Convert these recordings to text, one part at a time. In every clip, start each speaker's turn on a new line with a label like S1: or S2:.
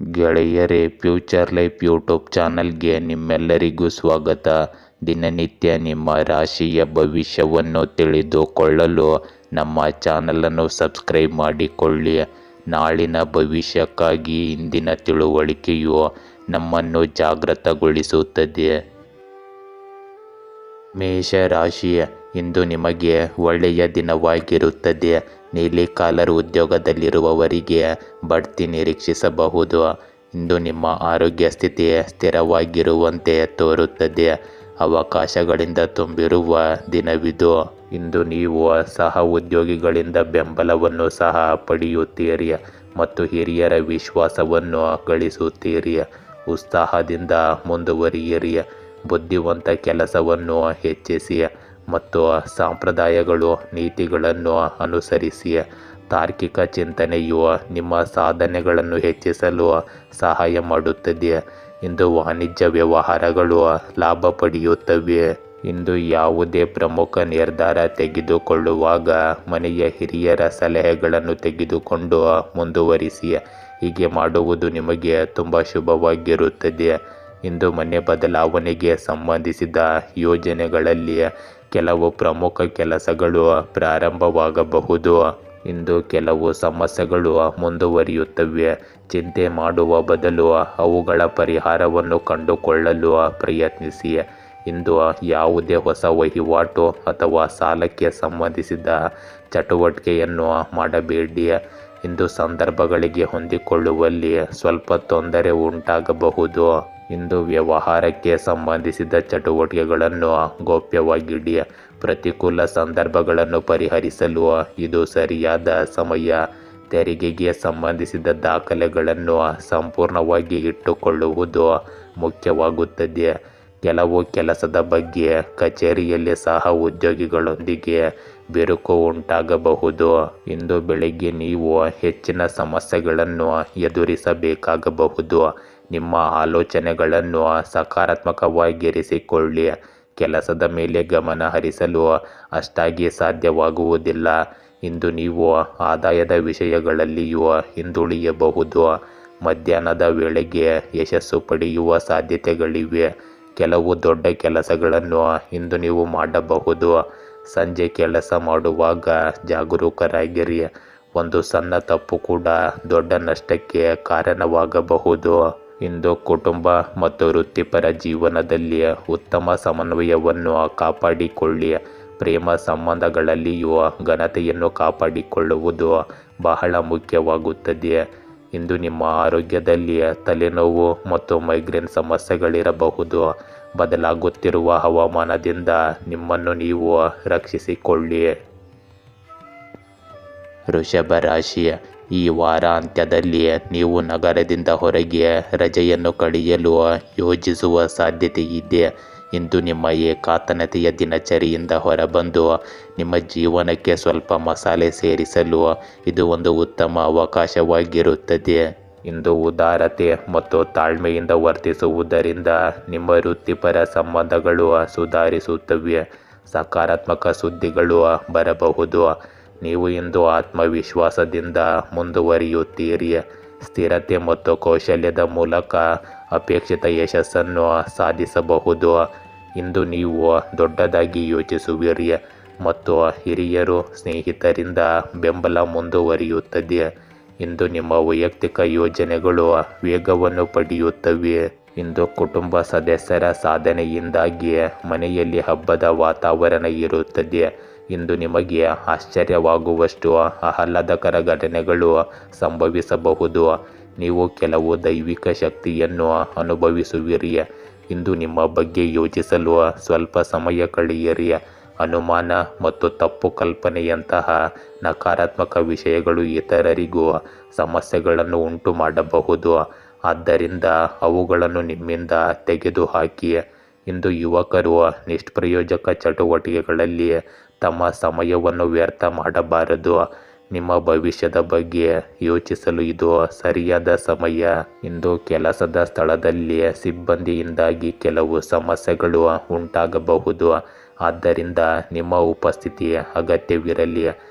S1: ಗೆಳೆಯರೇ, future life YouTube ಚಾನಲ್ಗೆ ನಿಮ್ಮೆಲ್ಲರಿಗೂ ಸ್ವಾಗತ. ದಿನನಿತ್ಯ ನಿಮ್ಮ ರಾಶಿಯ ಭವಿಷ್ಯವನ್ನು ತಿಳಿದುಕೊಳ್ಳಲು ನಮ್ಮ ಚಾನಲನ್ನು ಸಬ್ಸ್ಕ್ರೈಬ್ ಮಾಡಿಕೊಳ್ಳಿ. ನಾಳಿನ ಭವಿಷ್ಯಕ್ಕಾಗಿ ಇಂದಿನ ತಿಳುವಳಿಕೆಯು ನಮ್ಮನ್ನು ಜಾಗೃತಗೊಳಿಸುತ್ತದೆ. ಮೇಷರಾಶಿ, ಇಂದು ನಿಮಗೆ ಒಳ್ಳೆಯ ದಿನವಾಗಿರುತ್ತದೆ. ನೀಲಿ ಕಾಲರ್ ಉದ್ಯೋಗದಲ್ಲಿರುವವರಿಗೆ ಬಡ್ತಿ ನಿರೀಕ್ಷಿಸಬಹುದು. ಇಂದು ನಿಮ್ಮ ಆರೋಗ್ಯ ಸ್ಥಿತಿ ಸ್ಥಿರವಾಗಿರುವಂತೆ ತೋರುತ್ತದೆ. ಅವಕಾಶಗಳಿಂದ ತುಂಬಿರುವ ದಿನವಿದು. ಇಂದು ನೀವು ಸಹ ಉದ್ಯೋಗಿಗಳಿಂದ ಬೆಂಬಲವನ್ನು ಸಹ ಪಡೆಯುತ್ತೀರಿ ಮತ್ತು ಹಿರಿಯರ ವಿಶ್ವಾಸವನ್ನು ಗಳಿಸುತ್ತೀರಿ. ಉತ್ಸಾಹದಿಂದ ಮುಂದುವರಿಯಿರಿ. ಬುದ್ಧಿವಂತ ಕೆಲಸವನ್ನು ಹೆಚ್ಚಿಸಿ ಮತ್ತು ಸಂಪ್ರದಾಯಗಳು ನೀತಿಗಳನ್ನು ಅನುಸರಿಸಿ. ತಾರ್ಕಿಕ ಚಿಂತನೆಯು ನಿಮ್ಮ ಸಾಧನೆಗಳನ್ನು ಹೆಚ್ಚಿಸಲು ಸಹಾಯ ಮಾಡುತ್ತದೆ. ಇಂದು ವಾಣಿಜ್ಯ ವ್ಯವಹಾರಗಳು ಲಾಭ ಪಡೆಯುತ್ತವೆ. ಇಂದು ಯಾವುದೇ ಪ್ರಮುಖ ನಿರ್ಧಾರ ತೆಗೆದುಕೊಳ್ಳುವಾಗ ಮನೆಯ ಹಿರಿಯರ ಸಲಹೆಗಳನ್ನು ತೆಗೆದುಕೊಂಡು ಮುಂದುವರಿಸಿ. ಹೀಗೆ ಮಾಡುವುದು ನಿಮಗೆ ತುಂಬ ಶುಭವಾಗಿರುತ್ತದೆ. ಇಂದು ಮನೆ ಬದಲಾವಣೆಗೆ ಸಂಬಂಧಿಸಿದ ಯೋಜನೆಗಳಲ್ಲಿ ಕೆಲವು ಪ್ರಮುಖ ಕೆಲಸಗಳು ಪ್ರಾರಂಭವಾಗಬಹುದು. ಇಂದು ಕೆಲವು ಸಮಸ್ಯೆಗಳು ಮುಂದುವರಿಯುತ್ತವೆ. ಚಿಂತೆ ಮಾಡುವ ಬದಲು ಅವುಗಳ ಪರಿಹಾರವನ್ನು ಕಂಡುಕೊಳ್ಳಲು ಪ್ರಯತ್ನಿಸಿ. ಇಂದು ಯಾವುದೇ ಹೊಸ ವಹಿವಾಟು ಅಥವಾ ಸಾಲಕ್ಕೆ ಸಂಬಂಧಿಸಿದ ಚಟುವಟಿಕೆಯನ್ನು ಮಾಡಬೇಡಿ. ಇಂದು ಸಂದರ್ಭಗಳಿಗೆ ಹೊಂದಿಕೊಳ್ಳುವಲ್ಲಿ ಸ್ವಲ್ಪ ತೊಂದರೆ ಉಂಟಾಗಬಹುದು. ಇಂದು ವ್ಯವಹಾರಕ್ಕೆ ಸಂಬಂಧಿಸಿದ ಚಟುವಟಿಕೆಗಳನ್ನು ಗೌಪ್ಯವಾಗಿಡಿ. ಪ್ರತಿಕೂಲ ಸಂದರ್ಭಗಳನ್ನು ಪರಿಹರಿಸಲು ಇದು ಸರಿಯಾದ ಸಮಯ. ತೆರಿಗೆಗೆ ಸಂಬಂಧಿಸಿದ ದಾಖಲೆಗಳನ್ನು ಸಂಪೂರ್ಣವಾಗಿ ಇಟ್ಟುಕೊಳ್ಳುವುದು ಮುಖ್ಯವಾಗುತ್ತದೆ. ಕೆಲವು ಕೆಲಸದ ಬಗ್ಗೆ ಕಚೇರಿಯಲ್ಲಿ ಸಹ ಉದ್ಯೋಗಿಗಳೊಂದಿಗೆ ಬಿರುಕು ಉಂಟಾಗಬಹುದು. ಇಂದು ಬೆಳಗ್ಗೆ ನೀವು ಹೆಚ್ಚಿನ ಸಮಸ್ಯೆಗಳನ್ನು ಎದುರಿಸಬೇಕಾಗಬಹುದು. ನಿಮ್ಮ ಆಲೋಚನೆಗಳನ್ನು ಸಕಾರಾತ್ಮಕವಾಗಿರಿಸಿಕೊಳ್ಳಿ. ಕೆಲಸದ ಮೇಲೆ ಗಮನ ಹರಿಸಲು ಅಷ್ಟಾಗಿ ಸಾಧ್ಯವಾಗುವುದಿಲ್ಲ. ಇಂದು ನೀವು ಆದಾಯದ ವಿಷಯಗಳಲ್ಲಿಯೂ ಹಿಂದುಳಿಯಬಹುದು. ಮಧ್ಯಾಹ್ನದ ವೇಳೆಗೆ ಯಶಸ್ಸು ಪಡೆಯುವ ಸಾಧ್ಯತೆಗಳಿವೆ. ಕೆಲವು ದೊಡ್ಡ ಕೆಲಸಗಳನ್ನು ಇಂದು ನೀವು ಮಾಡಬಹುದು. ಸಂಜೆ ಕೆಲಸ ಮಾಡುವಾಗ ಜಾಗರೂಕರಾಗಿರಿ. ಒಂದು ಸಣ್ಣ ತಪ್ಪು ಕೂಡ ದೊಡ್ಡ ನಷ್ಟಕ್ಕೆ ಕಾರಣವಾಗಬಹುದು. ಇಂದು ಕುಟುಂಬ ಮತ್ತು ವೃತ್ತಿಪರ ಜೀವನದಲ್ಲಿ ಉತ್ತಮ ಸಮನ್ವಯವನ್ನು ಕಾಪಾಡಿಕೊಳ್ಳಿ. ಪ್ರೇಮ ಸಂಬಂಧಗಳಲ್ಲಿಯೂ ಘನತೆಯನ್ನು ಕಾಪಾಡಿಕೊಳ್ಳುವುದು ಬಹಳ ಮುಖ್ಯವಾಗುತ್ತದೆ. ಇಂದು ನಿಮ್ಮ ಆರೋಗ್ಯದಲ್ಲಿ ತಲೆನೋವು ಮತ್ತು ಮೈಗ್ರೇನ್ ಸಮಸ್ಯೆಗಳಿರಬಹುದು. ಬದಲಾಗುತ್ತಿರುವ ಹವಾಮಾನದಿಂದ ನಿಮ್ಮನ್ನು ನೀವು ರಕ್ಷಿಸಿಕೊಳ್ಳಿ. ವೃಷಭ ರಾಶಿ, ಈ ವಾರಾಂತ್ಯದಲ್ಲಿ ನೀವು ನಗರದಿಂದ ಹೊರಗೆ ರಜೆಯನ್ನು ಕಳೆಯಲು ಯೋಜಿಸುವ ಸಾಧ್ಯತೆ ಇದೆ. ಇಂದು ನಿಮ್ಮ ಏಕಾಂತತೆಯ ದಿನಚರಿಯಿಂದ ಹೊರಬಂದು ನಿಮ್ಮ ಜೀವನಕ್ಕೆ ಸ್ವಲ್ಪ ಮಸಾಲೆ ಸೇರಿಸಲು ಇದು ಒಂದು ಉತ್ತಮ ಅವಕಾಶವಾಗಿರುತ್ತದೆ. ಇಂದು ಉದಾರತೆ ಮತ್ತು ತಾಳ್ಮೆಯಿಂದ ವರ್ತಿಸುವುದರಿಂದ ನಿಮ್ಮ ವೃತ್ತಿಪರ ಸಂಬಂಧಗಳು ಸುಧಾರಿಸುತ್ತವೆ. ಸಕಾರಾತ್ಮಕ ಸುದ್ದಿಗಳು ಬರಬಹುದು. ನೀವು ಇಂದು ಆತ್ಮವಿಶ್ವಾಸದಿಂದ ಮುಂದುವರಿಯುತ್ತೀರಿ. ಸ್ಥಿರತೆ ಮತ್ತು ಕೌಶಲ್ಯದ ಮೂಲಕ ಅಪೇಕ್ಷಿತ ಯಶಸ್ಸನ್ನು ಸಾಧಿಸಬಹುದು. ಇಂದು ನೀವು ದೊಡ್ಡದಾಗಿ ಯೋಚಿಸುವಿರಿ ಮತ್ತು ಹಿರಿಯರು ಸ್ನೇಹಿತರಿಂದ ಬೆಂಬಲ ಮುಂದುವರಿಯುತ್ತದೆ. ಇಂದು ನಿಮ್ಮ ವೈಯಕ್ತಿಕ ಯೋಜನೆಗಳು ವೇಗವನ್ನು ಪಡೆಯುತ್ತವೆ. ಇಂದು ಕುಟುಂಬ ಸದಸ್ಯರ ಸಾಧನೆಯಿಂದಾಗಿ ಮನೆಯಲ್ಲಿ ಹಬ್ಬದ ವಾತಾವರಣ ಇರುತ್ತದೆ. ಇಂದು ನಿಮಗೆ ಆಶ್ಚರ್ಯವಾಗುವಷ್ಟು ಆಹ್ಲಾದಕರ ಘಟನೆಗಳು ಸಂಭವಿಸಬಹುದು. ನೀವು ಕೆಲವು ದೈವಿಕ ಶಕ್ತಿಯನ್ನು ಅನುಭವಿಸುವಿರಿ. ಇಂದು ನಿಮ್ಮ ಬಗ್ಗೆ ಯೋಚಿಸಲು ಸ್ವಲ್ಪ ಸಮಯ ಕಳೆಯಿರಿ. ಅನುಮಾನ ಮತ್ತು ತಪ್ಪು ಕಲ್ಪನೆಯಂತಹ ನಕಾರಾತ್ಮಕ ವಿಷಯಗಳು ಇತರರಿಗೂ ಸಮಸ್ಯೆಗಳನ್ನು ಉಂಟು ಮಾಡಬಹುದು. ಆದ್ದರಿಂದ ಅವುಗಳನ್ನು ನಿಮ್ಮಿಂದ ತೆಗೆದುಹಾಕಿ. ಇಂದು ಯುವಕರು ನಿಷ್ಪ್ರಯೋಜಕ ಚಟುವಟಿಕೆಗಳಲ್ಲಿ ತಮ್ಮ ಸಮಯವನ್ನು ವ್ಯರ್ಥ ಮಾಡಬಾರದು. ನಿಮ್ಮ ಭವಿಷ್ಯದ ಬಗ್ಗೆ ಯೋಚಿಸಲು ಇದು ಸರಿಯಾದ ಸಮಯ. ಇಂದು ಕೆಲಸದ ಸ್ಥಳದಲ್ಲಿ ಸಿಬ್ಬಂದಿಯಿಂದಾಗಿ ಕೆಲವು ಸಮಸ್ಯೆಗಳು ಉಂಟಾಗಬಹುದು. ಆದ್ದರಿಂದ ನಿಮ್ಮ ಉಪಸ್ಥಿತಿ ಅಗತ್ಯವಿರಲಿ.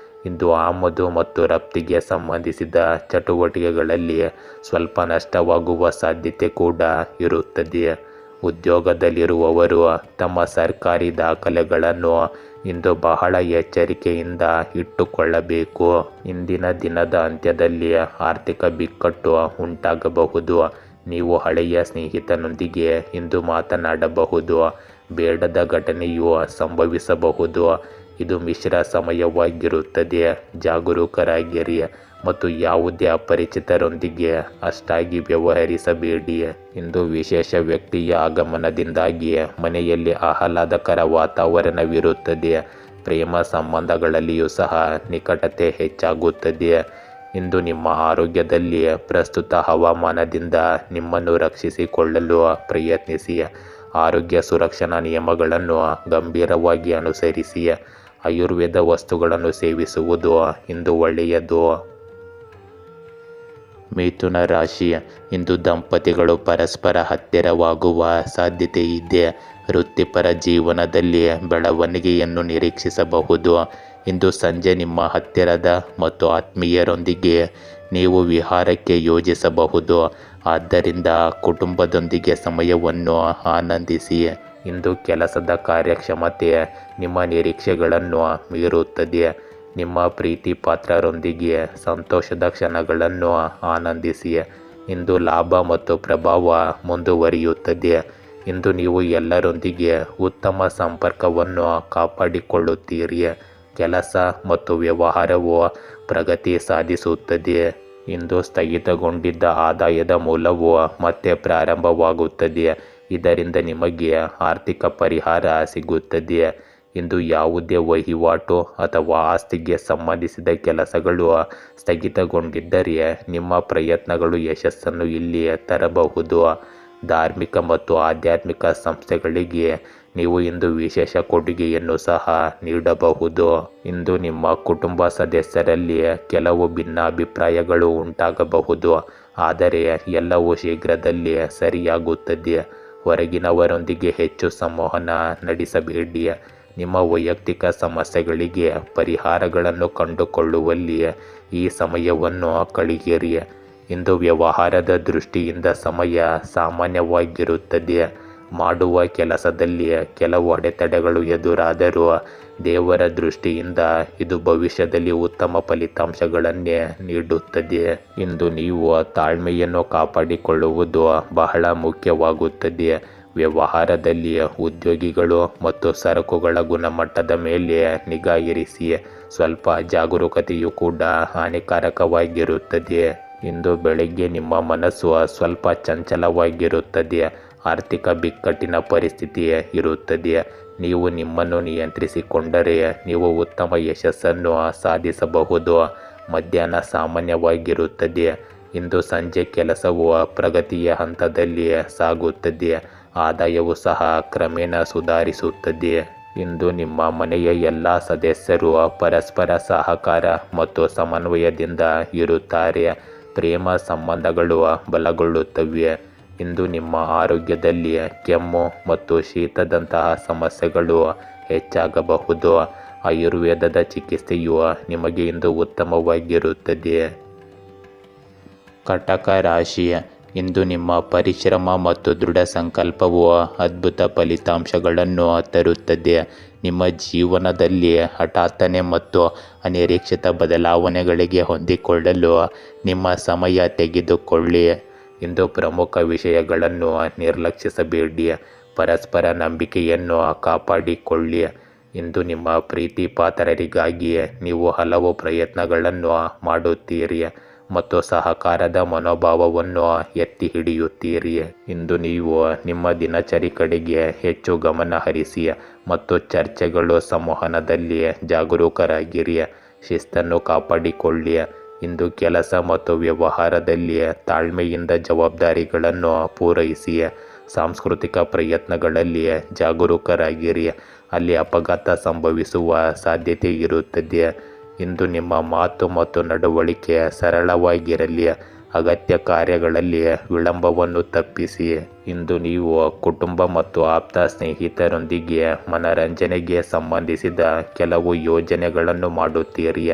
S1: ಇಂದು ಆಮದು ಮತ್ತು ರಫ್ತಿಗೆ ಸಂಬಂಧಿಸಿದ ಚಟುವಟಿಕೆಗಳಲ್ಲಿ ಸ್ವಲ್ಪ ನಷ್ಟವಾಗುವ ಸಾಧ್ಯತೆ ಕೂಡ ಇರುತ್ತದೆ. ಉದ್ಯೋಗದಲ್ಲಿರುವವರು ತಮ್ಮ ಸರ್ಕಾರಿ ದಾಖಲೆಗಳನ್ನು ಇಂದು ಬಹಳ ಎಚ್ಚರಿಕೆಯಿಂದ ಇಟ್ಟುಕೊಳ್ಳಬೇಕು. ಇಂದಿನ ದಿನದ ಅಂತ್ಯದಲ್ಲಿ ಆರ್ಥಿಕ ಬಿಕ್ಕಟ್ಟು ಉಂಟಾಗಬಹುದು. ನೀವು ಹಳೆಯ ಸ್ನೇಹಿತನೊಂದಿಗೆ ಇಂದು ಮಾತನಾಡಬಹುದು. ಬೇಡದ ಘಟನೆಯು ಸಂಭವಿಸಬಹುದು. ಇದು ಮಿಶ್ರ ಸಮಯವಾಗಿರುತ್ತದೆ. ಜಾಗರೂಕರಾಗಿರಿ ಮತ್ತು ಯಾವುದೇ ಅಪರಿಚಿತರೊಂದಿಗೆ ಅಷ್ಟಾಗಿ ವ್ಯವಹರಿಸಬೇಡಿ. ಇಂದು ವಿಶೇಷ ವ್ಯಕ್ತಿಯ ಆಗಮನದಿಂದಾಗಿ ಮನೆಯಲ್ಲಿ ಆಹ್ಲಾದಕರ ವಾತಾವರಣವಿರುತ್ತದೆ. ಪ್ರೇಮ ಸಂಬಂಧಗಳಲ್ಲಿಯೂ ಸಹ ನಿಕಟತೆ ಹೆಚ್ಚಾಗುತ್ತದೆ. ಇಂದು ನಿಮ್ಮ ಆರೋಗ್ಯದಲ್ಲಿ ಪ್ರಸ್ತುತ ಹವಾಮಾನದಿಂದ ನಿಮ್ಮನ್ನು ರಕ್ಷಿಸಿಕೊಳ್ಳಲು ಪ್ರಯತ್ನಿಸಿ. ಆರೋಗ್ಯ ಸುರಕ್ಷಣಾ ನಿಯಮಗಳನ್ನು ಗಂಭೀರವಾಗಿ ಅನುಸರಿಸಿ. ಆಯುರ್ವೇದ ವಸ್ತುಗಳನ್ನು ಸೇವಿಸುವುದು ಇಂದು ಒಳ್ಳೆಯದು. ಮಿಥುನ ರಾಶಿ, ಇಂದು ದಂಪತಿಗಳು ಪರಸ್ಪರ ಹತ್ತಿರವಾಗುವ ಸಾಧ್ಯತೆ ಇದೆ. ವೃತ್ತಿಪರ ಜೀವನದಲ್ಲಿ ಬೆಳವಣಿಗೆಯನ್ನು ನಿರೀಕ್ಷಿಸಬಹುದು. ಇಂದು ಸಂಜೆ ನಿಮ್ಮ ಹತ್ತಿರದ ಮತ್ತು ಆತ್ಮೀಯರೊಂದಿಗೆ ನೀವು ವಿಹಾರಕ್ಕೆ ಯೋಜಿಸಬಹುದು. ಆದ್ದರಿಂದ ಕುಟುಂಬದೊಂದಿಗೆ ಸಮಯವನ್ನು ಆನಂದಿಸಿ. ಇಂದು ಕೆಲಸದ ಕಾರ್ಯಕ್ಷಮತೆ ನಿಮ್ಮ ನಿರೀಕ್ಷೆಗಳನ್ನು ಮೀರುತ್ತದೆ. ನಿಮ್ಮ ಪ್ರೀತಿ ಪಾತ್ರರೊಂದಿಗೆ ಸಂತೋಷದ ಕ್ಷಣಗಳನ್ನು ಆನಂದಿಸಿ. ಇಂದು ಲಾಭ ಮತ್ತು ಪ್ರಭಾವ ಮುಂದುವರಿಯುತ್ತದೆ. ಇಂದು ನೀವು ಎಲ್ಲರೊಂದಿಗೆ ಉತ್ತಮ ಸಂಪರ್ಕವನ್ನು ಕಾಪಾಡಿಕೊಳ್ಳುತ್ತೀರಿ. ಕೆಲಸ ಮತ್ತು ವ್ಯವಹಾರವು ಪ್ರಗತಿ ಸಾಧಿಸುತ್ತದೆ. ಇಂದು ಸ್ಥಗಿತಗೊಂಡಿದ್ದ ಆದಾಯದ ಮೂಲವು ಮತ್ತೆ ಪ್ರಾರಂಭವಾಗುತ್ತದೆ. ಇದರಿಂದ ನಿಮಗೆ ಆರ್ಥಿಕ ಪರಿಹಾರ ಸಿಗುತ್ತದೆ. ಇಂದು ಯಾವುದೇ ವಹಿವಾಟು ಅಥವಾ ಆಸ್ತಿಗೆ ಸಂಬಂಧಿಸಿದ ಕೆಲಸಗಳು ಸ್ಥಗಿತಗೊಂಡಿದ್ದರೆ ನಿಮ್ಮ ಪ್ರಯತ್ನಗಳು ಯಶಸ್ಸನ್ನು ಇಲ್ಲಿ ತರಬಹುದು. ಧಾರ್ಮಿಕ ಮತ್ತು ಆಧ್ಯಾತ್ಮಿಕ ಸಂಸ್ಥೆಗಳಿಗೆ ನೀವು ಇಂದು ವಿಶೇಷ ಕೊಡುಗೆಯನ್ನು ಸಹ ನೀಡಬಹುದು. ಇಂದು ನಿಮ್ಮ ಕುಟುಂಬ ಸದಸ್ಯರಲ್ಲಿ ಕೆಲವು ಭಿನ್ನಾಭಿಪ್ರಾಯಗಳು ಉಂಟಾಗಬಹುದು. ಆದರೆ ಎಲ್ಲವೂ ಶೀಘ್ರದಲ್ಲೇ ಸರಿಯಾಗುತ್ತದೆ. ಹೊರಗಿನವರೊಂದಿಗೆ ಹೆಚ್ಚು ಸಂವಹನ ನಡೆಸಬೇಡಿ. ನಿಮ್ಮ ವೈಯಕ್ತಿಕ ಸಮಸ್ಯೆಗಳಿಗೆ ಪರಿಹಾರಗಳನ್ನು ಕಂಡುಕೊಳ್ಳುವಲ್ಲಿ ಈ ಸಮಯವನ್ನು ಕಳೆಯಿರಿ. ಇಂದು ವ್ಯವಹಾರದ ದೃಷ್ಟಿಯಿಂದ ಸಮಯ ಸಾಮಾನ್ಯವಾಗಿರುತ್ತದೆ. ಮಾಡುವ ಕೆಲಸದಲ್ಲಿ ಕೆಲವು ಅಡೆತಡೆಗಳು ಎದುರಾದರೂ ದೇವರ ದೃಷ್ಟಿಯಿಂದ ಇದು ಭವಿಷ್ಯದಲ್ಲಿ ಉತ್ತಮ ಫಲಿತಾಂಶಗಳನ್ನೇ ನೀಡುತ್ತದೆ. ಇಂದು ನೀವು ತಾಳ್ಮೆಯನ್ನು ಕಾಪಾಡಿಕೊಳ್ಳುವುದು ಬಹಳ ಮುಖ್ಯವಾಗುತ್ತದೆ. ವ್ಯವಹಾರದಲ್ಲಿ ಉದ್ಯೋಗಿಗಳು ಮತ್ತು ಸರಕುಗಳ ಗುಣಮಟ್ಟದ ಮೇಲೆ ನಿಗಾ ಇರಿಸಿ. ಸ್ವಲ್ಪ ಜಾಗರೂಕತೆಯು ಕೂಡ ಹಾನಿಕಾರಕವಾಗಿರುತ್ತದೆ. ಇಂದು ಬೆಳಗ್ಗೆ ನಿಮ್ಮ ಮನಸ್ಸು ಸ್ವಲ್ಪ ಚಂಚಲವಾಗಿರುತ್ತದೆ. ಆರ್ಥಿಕ ಬಿಕ್ಕಟ್ಟಿನ ಪರಿಸ್ಥಿತಿ ಇರುತ್ತದೆ. ನೀವು ನಿಮ್ಮನ್ನು ನಿಯಂತ್ರಿಸಿಕೊಂಡರೆ ನೀವು ಉತ್ತಮ ಯಶಸ್ಸನ್ನು ಸಾಧಿಸಬಹುದು. ಮಧ್ಯಾಹ್ನ ಸಾಮಾನ್ಯವಾಗಿರುತ್ತದೆ. ಇಂದು ಸಂಜೆ ಕೆಲಸವು ಪ್ರಗತಿಯ ಹಂತದಲ್ಲಿ ಸಾಗುತ್ತದೆ. ಆದಾಯವು ಸಹ ಕ್ರಮೇಣ ಸುಧಾರಿಸುತ್ತದೆ. ಇಂದು ನಿಮ್ಮ ಮನೆಯ ಎಲ್ಲ ಸದಸ್ಯರು ಪರಸ್ಪರ ಸಹಕಾರ ಮತ್ತು ಸಮನ್ವಯದಿಂದ ಇರುತ್ತಾರೆ. ಪ್ರೇಮ ಸಂಬಂಧಗಳು ಬಲಗೊಳ್ಳುತ್ತವೆ. ಇಂದು ನಿಮ್ಮ ಆರೋಗ್ಯದಲ್ಲಿ ಕೆಮ್ಮು ಮತ್ತು ಶೀತದಂತಹ ಸಮಸ್ಯೆಗಳು ಹೆಚ್ಚಾಗಬಹುದು. ಆಯುರ್ವೇದದ ಚಿಕಿತ್ಸೆಯು ನಿಮಗೆ ಇಂದು ಉತ್ತಮವಾಗಿರುತ್ತದೆ. ಕಟಕ ರಾಶಿ, ಇಂದು ನಿಮ್ಮ ಪರಿಶ್ರಮ ಮತ್ತು ದೃಢ ಸಂಕಲ್ಪವು ಅದ್ಭುತ ಫಲಿತಾಂಶಗಳನ್ನು ತರುತ್ತದೆ. ನಿಮ್ಮ ಜೀವನದಲ್ಲಿ ಹಠಾತ್ತನೆ ಮತ್ತು ಅನಿರೀಕ್ಷಿತ ಬದಲಾವಣೆಗಳಿಗೆ ಹೊಂದಿಕೊಳ್ಳಲು ನಿಮ್ಮ ಸಮಯ ತೆಗೆದುಕೊಳ್ಳಿ. ಇಂದು ಪ್ರಮುಖ ವಿಷಯಗಳನ್ನು ನಿರ್ಲಕ್ಷಿಸಬೇಡಿ. ಪರಸ್ಪರ ನಂಬಿಕೆಯನ್ನು ಕಾಪಾಡಿಕೊಳ್ಳಿ. ಇಂದು ನಿಮ್ಮ ಪ್ರೀತಿ ಪಾತ್ರರಿಗಾಗಿ ನೀವು ಹಲವು ಪ್ರಯತ್ನಗಳನ್ನು ಮಾಡುತ್ತೀರಿ ಮತ್ತು ಸಹಕಾರದ ಮನೋಭಾವವನ್ನು ಎತ್ತಿ ಹಿಡಿಯುತ್ತೀರಿ. ಇಂದು ನೀವು ನಿಮ್ಮ ದಿನಚರಿ ಕಡೆಗೆ ಹೆಚ್ಚು ಗಮನ ಹರಿಸಿ ಮತ್ತು ಚರ್ಚೆಗಳು ಸಂವಹನದಲ್ಲಿ ಜಾಗರೂಕರಾಗಿರಿ. ಶಿಸ್ತನ್ನು ಕಾಪಾಡಿಕೊಳ್ಳಿ. ಇಂದು ಕೆಲಸ ಮತ್ತು ವ್ಯವಹಾರದಲ್ಲಿ ತಾಳ್ಮೆಯಿಂದ ಜವಾಬ್ದಾರಿಗಳನ್ನು ಪೂರೈಸಿ. ಸಾಂಸ್ಕೃತಿಕ ಪ್ರಯತ್ನಗಳಲ್ಲಿ ಜಾಗರೂಕರಾಗಿರಿ. ಅಲ್ಲಿ ಅಪಘಾತ ಸಂಭವಿಸುವ ಸಾಧ್ಯತೆ ಇರುತ್ತದೆ. ಇಂದು ನಿಮ್ಮ ಮಾತು ಮತ್ತು ನಡವಳಿಕೆ ಸರಳವಾಗಿರಲಿ. ಅಗತ್ಯ ಕಾರ್ಯಗಳಲ್ಲಿ ವಿಳಂಬವನ್ನು ತಪ್ಪಿಸಿ. ಇಂದು ನೀವು ಕುಟುಂಬ ಮತ್ತು ಆಪ್ತ ಸ್ನೇಹಿತರೊಂದಿಗೆ ಮನರಂಜನೆಗೆ ಸಂಬಂಧಿಸಿದ ಕೆಲವು ಯೋಜನೆಗಳನ್ನು ಮಾಡುತ್ತೀರಿ.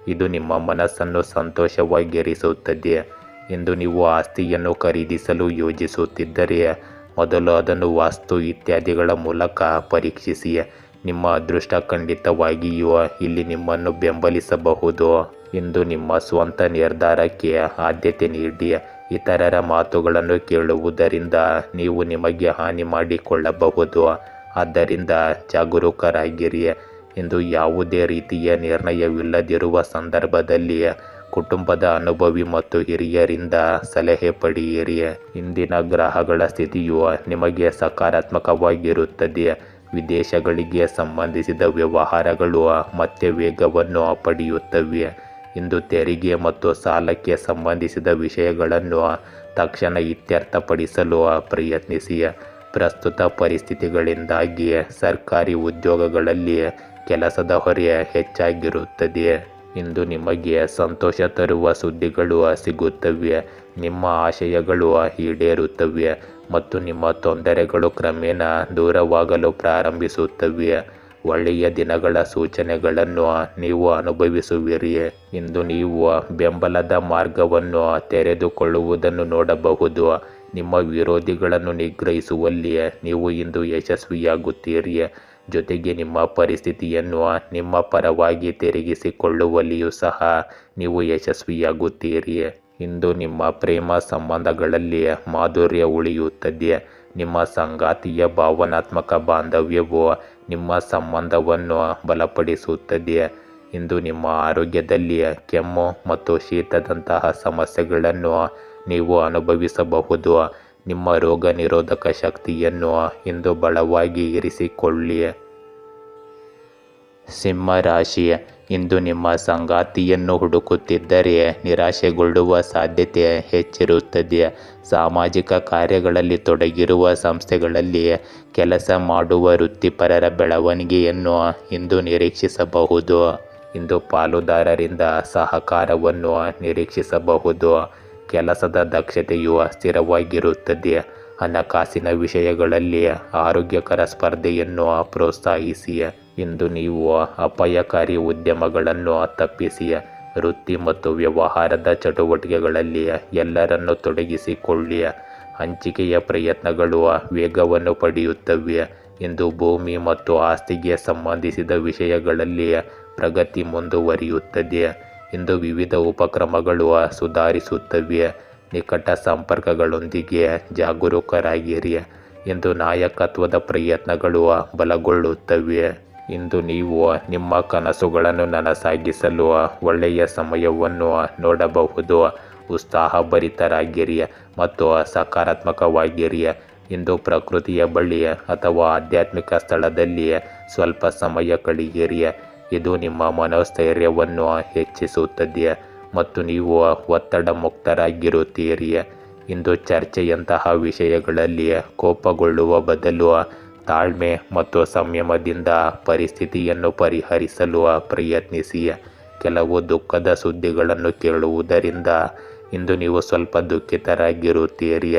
S1: ಇದು ನಿಮ್ಮ ಮನಸ್ಸನ್ನು ಸಂತೋಷವಾಗಿರಿಸುತ್ತದೆ. ಇಂದು ನೀವು ಆಸ್ತಿಯನ್ನು ಖರೀದಿಸಲು ಯೋಜಿಸುತ್ತಿದ್ದರೆ ಮೊದಲು ಅದನ್ನು ವಾಸ್ತು ಇತ್ಯಾದಿಗಳ ಮೂಲಕ ಪರೀಕ್ಷಿಸಿ. ನಿಮ್ಮ ಅದೃಷ್ಟ ಖಂಡಿತವಾಗಿಯೂ ಇಲ್ಲಿ ನಿಮ್ಮನ್ನು ಬೆಂಬಲಿಸಬಹುದು. ಇಂದು ನಿಮ್ಮ ಸ್ವಂತ ನಿರ್ಧಾರಕ್ಕೆ ಆದ್ಯತೆ ನೀಡಿ. ಇತರರ ಮಾತುಗಳನ್ನು ಕೇಳುವುದರಿಂದ ನೀವು ನಿಮಗೆ ಹಾನಿ ಮಾಡಿಕೊಳ್ಳಬಹುದು. ಆದ್ದರಿಂದ ಜಾಗರೂಕರಾಗಿರಿ. ಇಂದು ಯಾವುದೇ ರೀತಿಯ ನಿರ್ಣಯವಿಲ್ಲದಿರುವ ಸಂದರ್ಭದಲ್ಲಿ ಕುಟುಂಬದ ಅನುಭವಿ ಮತ್ತು ಹಿರಿಯರಿಂದ ಸಲಹೆ ಪಡೆಯಿರಿ. ಇಂದಿನ ಗ್ರಹಗಳ ಸ್ಥಿತಿಯು ನಿಮಗೆ ಸಕಾರಾತ್ಮಕವಾಗಿರುತ್ತದೆ. ವಿದೇಶಗಳಿಗೆ ಸಂಬಂಧಿಸಿದ ವ್ಯವಹಾರಗಳು ಮತ್ತೆ ವೇಗವನ್ನು ಪಡೆಯುತ್ತವೆ. ಇಂದು ತೆರಿಗೆ ಮತ್ತು ಸಾಲಕ್ಕೆ ಸಂಬಂಧಿಸಿದ ವಿಷಯಗಳನ್ನು ತಕ್ಷಣ ಇತ್ಯರ್ಥಪಡಿಸಲು ಪ್ರಯತ್ನಿಸಿ. ಪ್ರಸ್ತುತ ಪರಿಸ್ಥಿತಿಗಳಿಂದಾಗಿ ಸರ್ಕಾರಿ ಉದ್ಯೋಗಗಳಲ್ಲಿ ಕೆಲಸದ ಹೊರೆ ಹೆಚ್ಚಾಗಿರುತ್ತದೆ. ಇಂದು ನಿಮಗೆ ಸಂತೋಷ ತರುವ ಸುದ್ದಿಗಳು ಸಿಗುತ್ತವೆ. ನಿಮ್ಮ ಆಶಯಗಳು ಈಡೇರುತ್ತವೆ ಮತ್ತು ನಿಮ್ಮ ತೊಂದರೆಗಳು ಕ್ರಮೇಣ ದೂರವಾಗಲು ಪ್ರಾರಂಭಿಸುತ್ತವೆ. ಒಳ್ಳೆಯ ದಿನಗಳ ಸೂಚನೆಗಳನ್ನು ನೀವು ಅನುಭವಿಸುವಿರಿ. ಇಂದು ನೀವು ಬೆಂಬಲದ ಮಾರ್ಗವನ್ನು ತೆರೆದುಕೊಳ್ಳುವುದನ್ನು ನೋಡಬಹುದು. ನಿಮ್ಮ ವಿರೋಧಿಗಳನ್ನು ನಿಗ್ರಹಿಸುವಲ್ಲಿ ನೀವು ಇಂದು ಯಶಸ್ವಿಯಾಗುತ್ತೀರಿ. ಜೊತೆಗೆ ನಿಮ್ಮ ಪರಿಸ್ಥಿತಿಯನ್ನು ನಿಮ್ಮ ಪರವಾಗಿ ತಿರುಗಿಸಿಕೊಳ್ಳುವಲ್ಲಿಯೂ ಸಹ ನೀವು ಯಶಸ್ವಿಯಾಗುತ್ತೀರಿ. ಇಂದು ನಿಮ್ಮ ಪ್ರೇಮ ಸಂಬಂಧಗಳಲ್ಲಿ ಮಾಧುರ್ಯ ಉಳಿಯುತ್ತದೆ. ನಿಮ್ಮ ಸಂಗಾತಿಯ ಭಾವನಾತ್ಮಕ ಬಾಂಧವ್ಯವು ನಿಮ್ಮ ಸಂಬಂಧವನ್ನು ಬಲಪಡಿಸುತ್ತದೆ. ಇಂದು ನಿಮ್ಮ ಆರೋಗ್ಯದಲ್ಲಿ ಕೆಮ್ಮು ಮತ್ತು ಶೀತದಂತಹ ಸಮಸ್ಯೆಗಳನ್ನು ನೀವು ಅನುಭವಿಸಬಹುದು. ನಿಮ್ಮ ರೋಗ ನಿರೋಧಕ ಶಕ್ತಿಯನ್ನು ಇಂದು ಬಲವಾಗಿ ಇರಿಸಿಕೊಳ್ಳಿ. ಸಿಂಹ ರಾಶಿ, ಇಂದು ನಿಮ್ಮ ಸಂಗಾತಿಯನ್ನು ಹುಡುಕುತ್ತಿದ್ದರೆ ನಿರಾಶೆಗೊಳ್ಳುವ ಸಾಧ್ಯತೆ ಹೆಚ್ಚಿರುತ್ತದೆ. ಸಾಮಾಜಿಕ ಕಾರ್ಯಗಳಲ್ಲಿ ತೊಡಗಿರುವ ಸಂಸ್ಥೆಗಳಲ್ಲಿ ಕೆಲಸ ಮಾಡುವ ವೃತ್ತಿಪರರ ಬೆಳವಣಿಗೆಯನ್ನು ಇಂದು ನಿರೀಕ್ಷಿಸಬಹುದು. ಇಂದು ಪಾಲುದಾರರಿಂದ ಸಹಕಾರವನ್ನು ನಿರೀಕ್ಷಿಸಬಹುದು. ಕೆಲಸದ ದಕ್ಷತೆಯು ಸ್ಥಿರವಾಗಿರುತ್ತದೆ. ಹಣಕಾಸಿನ ವಿಷಯಗಳಲ್ಲಿ ಆರೋಗ್ಯಕರ ಸ್ಪರ್ಧೆಯನ್ನು ಪ್ರೋತ್ಸಾಹಿಸಿ. ಇಂದು ನೀವು ಅಪಾಯಕಾರಿ ಉದ್ಯಮಗಳನ್ನು ತಪ್ಪಿಸಿ. ವೃತ್ತಿ ಮತ್ತು ವ್ಯವಹಾರದ ಚಟುವಟಿಕೆಗಳಲ್ಲಿ ಎಲ್ಲರನ್ನೂ ತೊಡಗಿಸಿಕೊಳ್ಳಿ. ಹಂಚಿಕೆಯ ಪ್ರಯತ್ನಗಳು ವೇಗವನ್ನು ಪಡೆಯುತ್ತವೆ. ಇಂದು ಭೂಮಿ ಮತ್ತು ಆಸ್ತಿಗೆ ಸಂಬಂಧಿಸಿದ ವಿಷಯಗಳಲ್ಲಿ ಪ್ರಗತಿ ಮುಂದುವರಿಯುತ್ತದೆ. ಇಂದು ವಿವಿಧ ಉಪಕ್ರಮಗಳು ಸುಧಾರಿಸುತ್ತವೆ. ನಿಕಟ ಸಂಪರ್ಕಗಳೊಂದಿಗೆ ಜಾಗರೂಕರಾಗಿರಿ. ಇಂದು ನಾಯಕತ್ವದ ಪ್ರಯತ್ನಗಳು ಬಲಗೊಳ್ಳುತ್ತವೆ. ಇಂದು ನೀವು ನಿಮ್ಮ ಕನಸುಗಳನ್ನು ನನಸಾಗಿಸಲು ಒಳ್ಳೆಯ ಸಮಯವನ್ನು ನೋಡಬಹುದು. ಉತ್ಸಾಹಭರಿತರಾಗಿರಿ ಮತ್ತು ಸಕಾರಾತ್ಮಕವಾಗಿರಿ. ಇಂದು ಪ್ರಕೃತಿಯ ಬಳಿ ಅಥವಾ ಆಧ್ಯಾತ್ಮಿಕ ಸ್ಥಳದಲ್ಲಿ ಸ್ವಲ್ಪ ಸಮಯ ಕಳೆಯಿರಿ. ಇದು ನಿಮ್ಮ ಮನೋಸ್ಥೈರ್ಯವನ್ನು ಹೆಚ್ಚಿಸುತ್ತದೆ ಮತ್ತು ನೀವು ಒತ್ತಡ ಮುಕ್ತರಾಗಿರುತ್ತೀರಿ. ಇಂದು ಚರ್ಚೆಯಂತಹ ವಿಷಯಗಳಲ್ಲಿ ಕೋಪಗೊಳ್ಳುವ ಬದಲು ತಾಳ್ಮೆ ಮತ್ತು ಸಂಯಮದಿಂದ ಪರಿಸ್ಥಿತಿಯನ್ನು ಪರಿಹರಿಸಲು ಪ್ರಯತ್ನಿಸಿ. ಕೆಲವು ದುಃಖದ ಸುದ್ದಿಗಳನ್ನು ಕೇಳುವುದರಿಂದ ಇಂದು ನೀವು ಸ್ವಲ್ಪ ದುಃಖಿತರಾಗಿರುತ್ತೀರಿ.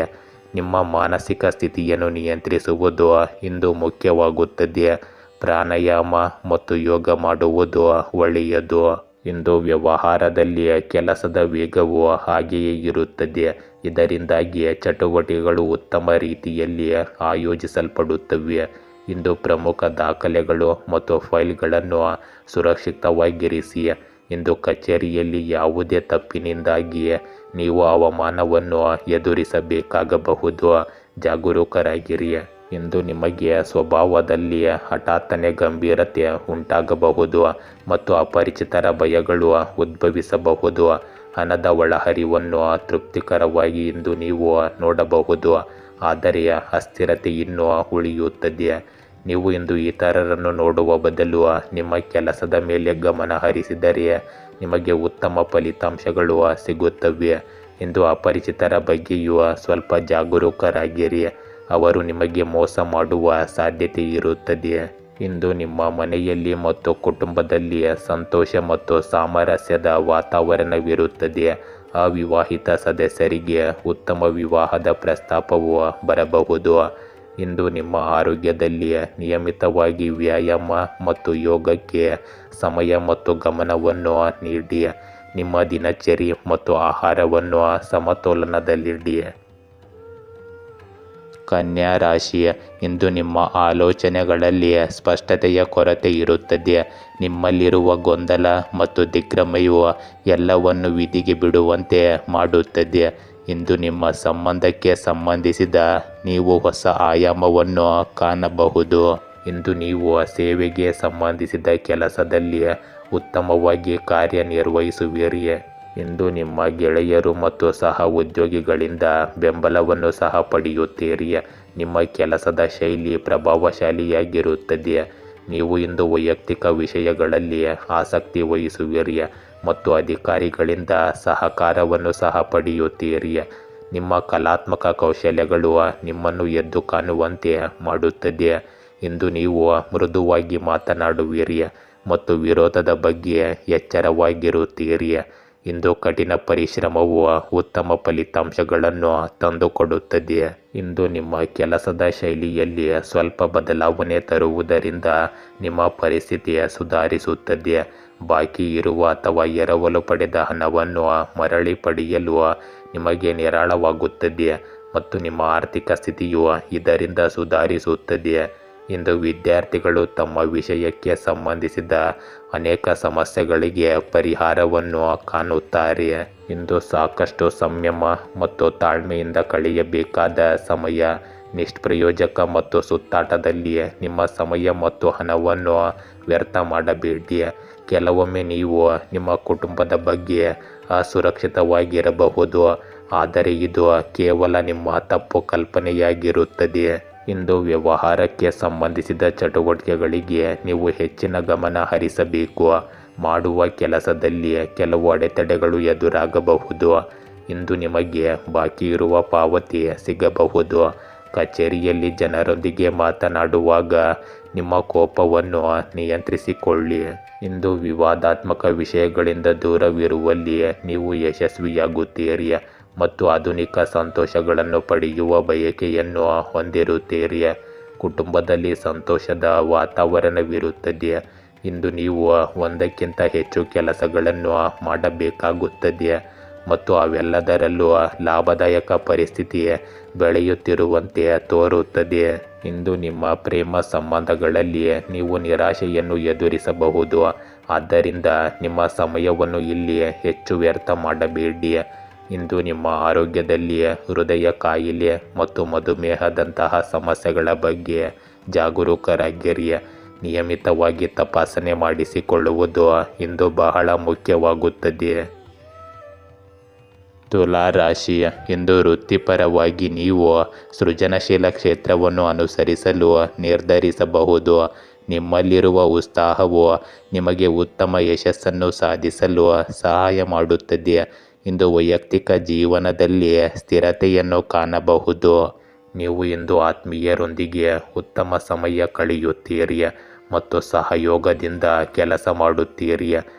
S1: ನಿಮ್ಮ ಮಾನಸಿಕ ಸ್ಥಿತಿಯನ್ನು ನಿಯಂತ್ರಿಸುವುದು ಇಂದು ಮುಖ್ಯವಾಗುತ್ತದೆ. ಪ್ರಾಣಾಯಾಮ ಮತ್ತು ಯೋಗ ಮಾಡುವುದು ಒಳ್ಳೆಯದು. ಇಂದು ವ್ಯವಹಾರದಲ್ಲಿ ಕೆಲಸದ ವೇಗವು ಹಾಗೆಯೇ ಇರುತ್ತದೆ. ಇದರಿಂದಾಗಿ ಚಟುವಟಿಕೆಗಳು ಉತ್ತಮ ರೀತಿಯಲ್ಲಿ ಆಯೋಜಿಸಲ್ಪಡುತ್ತವೆ. ಇಂದು ಪ್ರಮುಖ ದಾಖಲೆಗಳು ಮತ್ತು ಫೈಲ್ಗಳನ್ನು ಸುರಕ್ಷಿತವಾಗಿರಿಸಿ. ಇಂದು ಕಚೇರಿಯಲ್ಲಿ ಯಾವುದೇ ತಪ್ಪಿನಿಂದಾಗಿ ನೀವು ಅವಮಾನವನ್ನು ಎದುರಿಸಬೇಕಾಗಬಹುದು. ಜಾಗರೂಕರಾಗಿರಿ. ಇಂದು ನಿಮಗೆ ಸ್ವಭಾವದಲ್ಲಿ ಹಠಾತ್ತನೆ ಗಂಭೀರತೆ ಉಂಟಾಗಬಹುದು ಮತ್ತು ಅಪರಿಚಿತರ ಭಯಗಳು ಉದ್ಭವಿಸಬಹುದು. ಹಣದ ಒಳಹರಿವನ್ನು ತೃಪ್ತಿಕರವಾಗಿ ಇಂದು ನೀವು ನೋಡಬಹುದು, ಆದರೆ ಅಸ್ಥಿರತೆ ಇನ್ನೂ ಉಳಿಯುತ್ತದೆ. ನೀವು ಇಂದು ಇತರರನ್ನು ನೋಡುವ ಬದಲು ನಿಮ್ಮ ಕೆಲಸದ ಮೇಲೆ ಗಮನ ಹರಿಸಿದರೆ ನಿಮಗೆ ಉತ್ತಮ ಫಲಿತಾಂಶಗಳು ಸಿಗುತ್ತವೆ. ಇಂದು ಅಪರಿಚಿತರ ಬಗ್ಗೆಯೂ ಸ್ವಲ್ಪ ಜಾಗರೂಕರಾಗಿರಿ. ಅವರು ನಿಮಗೆ ಮೋಸ ಮಾಡುವ ಸಾಧ್ಯತೆ ಇರುತ್ತದೆ. ಇಂದು ನಿಮ್ಮ ಮನೆಯಲ್ಲಿ ಮತ್ತು ಕುಟುಂಬದಲ್ಲಿ ಸಂತೋಷ ಮತ್ತು ಸಾಮರಸ್ಯದ ವಾತಾವರಣವಿರುತ್ತದೆ. ಅವಿವಾಹಿತ ಸದಸ್ಯರಿಗೆ ಉತ್ತಮ ವಿವಾಹದ ಪ್ರಸ್ತಾಪವು ಬರಬಹುದು. ಇಂದು ನಿಮ್ಮ ಆರೋಗ್ಯದಲ್ಲಿ ನಿಯಮಿತವಾಗಿ ವ್ಯಾಯಾಮ ಮತ್ತು ಯೋಗಕ್ಕೆ ಸಮಯ ಮತ್ತು ಗಮನವನ್ನು ನೀಡಿ. ನಿಮ್ಮ ದಿನಚರಿ ಮತ್ತು ಆಹಾರವನ್ನು ಸಮತೋಲನದಲ್ಲಿಡಿ. ಕನ್ಯಾ ರಾಶಿ, ಇಂದು ನಿಮ್ಮ ಆಲೋಚನೆಗಳಲ್ಲಿ ಸ್ಪಷ್ಟತೆಯ ಕೊರತೆ ಇರುತ್ತದೆ. ನಿಮ್ಮಲ್ಲಿರುವ ಗೊಂದಲ ಮತ್ತು ದಿಗ್ಭ್ರಮೆಯು ಎಲ್ಲವನ್ನು ವಿಧಿಗೆ ಬಿಡುವಂತೆ ಮಾಡುತ್ತದೆ. ಇಂದು ನಿಮ್ಮ ಸಂಬಂಧಕ್ಕೆ ಸಂಬಂಧಿಸಿದ ನೀವು ಹೊಸ ಆಯಾಮವನ್ನು ಕಾಣಬಹುದು. ಇಂದು ನೀವು ಸೇವೆಗೆ ಸಂಬಂಧಿಸಿದ ಕೆಲಸದಲ್ಲಿ ಉತ್ತಮವಾಗಿ ಕಾರ್ಯನಿರ್ವಹಿಸುವಿರಿ. ಇಂದು ನಿಮ್ಮ ಗೆಳೆಯರು ಮತ್ತು ಸಹ ಉದ್ಯೋಗಿಗಳಿಂದ ಬೆಂಬಲವನ್ನು ಸಹ ಪಡೆಯುತ್ತೀರಿ. ನಿಮ್ಮ ಕೆಲಸದ ಶೈಲಿ ಪ್ರಭಾವಶಾಲಿಯಾಗಿರುತ್ತದೆ. ನೀವು ಇಂದು ವೈಯಕ್ತಿಕ ವಿಷಯಗಳಲ್ಲಿ ಆಸಕ್ತಿ ವಹಿಸುವಿರಿ ಮತ್ತು ಅಧಿಕಾರಿಗಳಿಂದ ಸಹಕಾರವನ್ನು ಸಹ ಪಡೆಯುತ್ತೀರಿ. ನಿಮ್ಮ ಕಲಾತ್ಮಕ ಕೌಶಲ್ಯಗಳು ನಿಮ್ಮನ್ನು ಎದ್ದು ಕಾಣುವಂತೆ ಮಾಡುತ್ತದೆ. ಇಂದು ನೀವು ಮೃದುವಾಗಿ ಮಾತನಾಡುವಿರಿ ಮತ್ತು ವಿರೋಧದ ಬಗ್ಗೆ ಎಚ್ಚರವಾಗಿರುತ್ತೀರಿ. ಇಂದು ಕಠಿಣ ಪರಿಶ್ರಮವು ಉತ್ತಮ ಫಲಿತಾಂಶಗಳನ್ನು ತಂದುಕೊಡುತ್ತದೆ. ಇಂದು ನಿಮ್ಮ ಕೆಲಸದ ಶೈಲಿಯಲ್ಲಿ ಸ್ವಲ್ಪ ಬದಲಾವಣೆ ತರುವುದರಿಂದ ನಿಮ್ಮ ಪರಿಸ್ಥಿತಿ ಸುಧಾರಿಸುತ್ತದೆ. ಬಾಕಿ ಇರುವ ಅಥವಾ ಎರವಲು ಪಡೆದ ಹಣವನ್ನು ಮರಳಿ ಪಡೆಯಲು ನಿಮಗೆ ನಿರಾಳವಾಗುತ್ತದೆ ಮತ್ತು ನಿಮ್ಮ ಆರ್ಥಿಕ ಸ್ಥಿತಿಯು ಇದರಿಂದ ಸುಧಾರಿಸುತ್ತದೆ. ಇಂದು ವಿದ್ಯಾರ್ಥಿಗಳು ತಮ್ಮ ವಿಷಯಕ್ಕೆ ಸಂಬಂಧಿಸಿದ ಅನೇಕ ಸಮಸ್ಯೆಗಳಿಗೆ ಪರಿಹಾರವನ್ನು ಕಾಣುತ್ತಾರೆ. ಇಂದು ಸಾಕಷ್ಟು ಸಂಯಮ ಮತ್ತು ತಾಳ್ಮೆಯಿಂದ ಕಳೆಯಬೇಕಾದ ಸಮಯ. ನಿಷ್ಪ್ರಯೋಜಕ ಮತ್ತು ಸುತ್ತಾಟದಲ್ಲಿ ನಿಮ್ಮ ಸಮಯ ಮತ್ತು ಹಣವನ್ನು ವ್ಯರ್ಥ ಮಾಡಬೇಡಿ. ಕೆಲವೊಮ್ಮೆ ನೀವು ನಿಮ್ಮ ಕುಟುಂಬದ ಬಗ್ಗೆ ಅಸುರಕ್ಷಿತವಾಗಿರಬಹುದು, ಆದರೆ ಇದು ಕೇವಲ ನಿಮ್ಮ ತಪ್ಪು ಕಲ್ಪನೆಯಾಗಿರುತ್ತದೆ. ಇಂದು ವ್ಯವಹಾರಕ್ಕೆ ಸಂಬಂಧಿಸಿದ ಚಟುವಟಿಕೆಗಳಿಗೆ ನೀವು ಹೆಚ್ಚಿನ ಗಮನ ಹರಿಸಬೇಕು. ಮಾಡುವ ಕೆಲಸದಲ್ಲಿ ಕೆಲವು ಅಡೆತಡೆಗಳು ಎದುರಾಗಬಹುದು. ಇಂದು ನಿಮಗೆ ಬಾಕಿ ಇರುವ ಪಾವತಿ ಸಿಗಬಹುದು. ಕಚೇರಿಯಲ್ಲಿ ಜನರೊಂದಿಗೆ ಮಾತನಾಡುವಾಗ ನಿಮ್ಮ ಕೋಪವನ್ನು ನಿಯಂತ್ರಿಸಿಕೊಳ್ಳಿ. ಇಂದು ವಿವಾದಾತ್ಮಕ ವಿಷಯಗಳಿಂದ ದೂರವಿರುವಲ್ಲಿ ನೀವು ಯಶಸ್ವಿಯಾಗುತ್ತೀರಿ ಮತ್ತು ಆಧುನಿಕ ಸಂತೋಷಗಳನ್ನು ಪಡೆಯುವ ಬಯಕೆಯನ್ನು ಹೊಂದಿರುತ್ತೀರಿ. ಕುಟುಂಬದಲ್ಲಿ ಸಂತೋಷದ ವಾತಾವರಣವಿರುತ್ತದೆ. ಇಂದು ನೀವು ಒಂದಕ್ಕಿಂತ ಹೆಚ್ಚು ಕೆಲಸಗಳನ್ನು ಮಾಡಬೇಕಾಗುತ್ತದೆ ಮತ್ತು ಅವೆಲ್ಲದರಲ್ಲೂ ಲಾಭದಾಯಕ ಪರಿಸ್ಥಿತಿ ಬೆಳೆಯುತ್ತಿರುವಂತೆ ತೋರುತ್ತದೆ. ಇಂದು ನಿಮ್ಮ ಪ್ರೇಮ ಸಂಬಂಧಗಳಲ್ಲಿ ನೀವು ನಿರಾಶೆಯನ್ನು ಎದುರಿಸಬಹುದು, ಆದ್ದರಿಂದ ನಿಮ್ಮ ಸಮಯವನ್ನು ಇಲ್ಲಿ ಹೆಚ್ಚು ವ್ಯರ್ಥ ಮಾಡಬೇಡಿ. ಇಂದು ನಿಮ್ಮ ಆರೋಗ್ಯದಲ್ಲಿ ಹೃದಯ ಕಾಯಿಲೆ ಮತ್ತು ಮಧುಮೇಹದಂತಹ ಸಮಸ್ಯೆಗಳ ಬಗ್ಗೆ ಜಾಗರೂಕರಾಗಿರಿ. ನಿಯಮಿತವಾಗಿ ತಪಾಸಣೆ ಮಾಡಿಸಿಕೊಳ್ಳುವುದು ಇಂದು ಬಹಳ ಮುಖ್ಯವಾಗುತ್ತದೆ. ತುಲಾ ರಾಶಿ, ಇಂದು ವೃತ್ತಿಪರವಾಗಿ ನೀವು ಸೃಜನಶೀಲ ಕ್ಷೇತ್ರವನ್ನು ಅನುಸರಿಸಲು ನಿರ್ಧರಿಸಬಹುದು. ನಿಮ್ಮಲ್ಲಿರುವ ಉತ್ಸಾಹವು ನಿಮಗೆ ಉತ್ತಮ ಯಶಸ್ಸನ್ನು ಸಾಧಿಸಲು ಸಹಾಯ ಮಾಡುತ್ತದೆ. ಇಂದು ವೈಯಕ್ತಿಕ ಜೀವನದಲ್ಲಿ ಸ್ಥಿರತೆಯನ್ನು ಕಾಣಬಹುದು. ನೀವು ಇಂದು ಆತ್ಮೀಯರೊಂದಿಗೆ ಉತ್ತಮ ಸಮಯ ಕಳೆಯುತ್ತೀರಿ ಮತ್ತು ಸಹಯೋಗದಿಂದ ಕೆಲಸ ಮಾಡುತ್ತೀರಿ.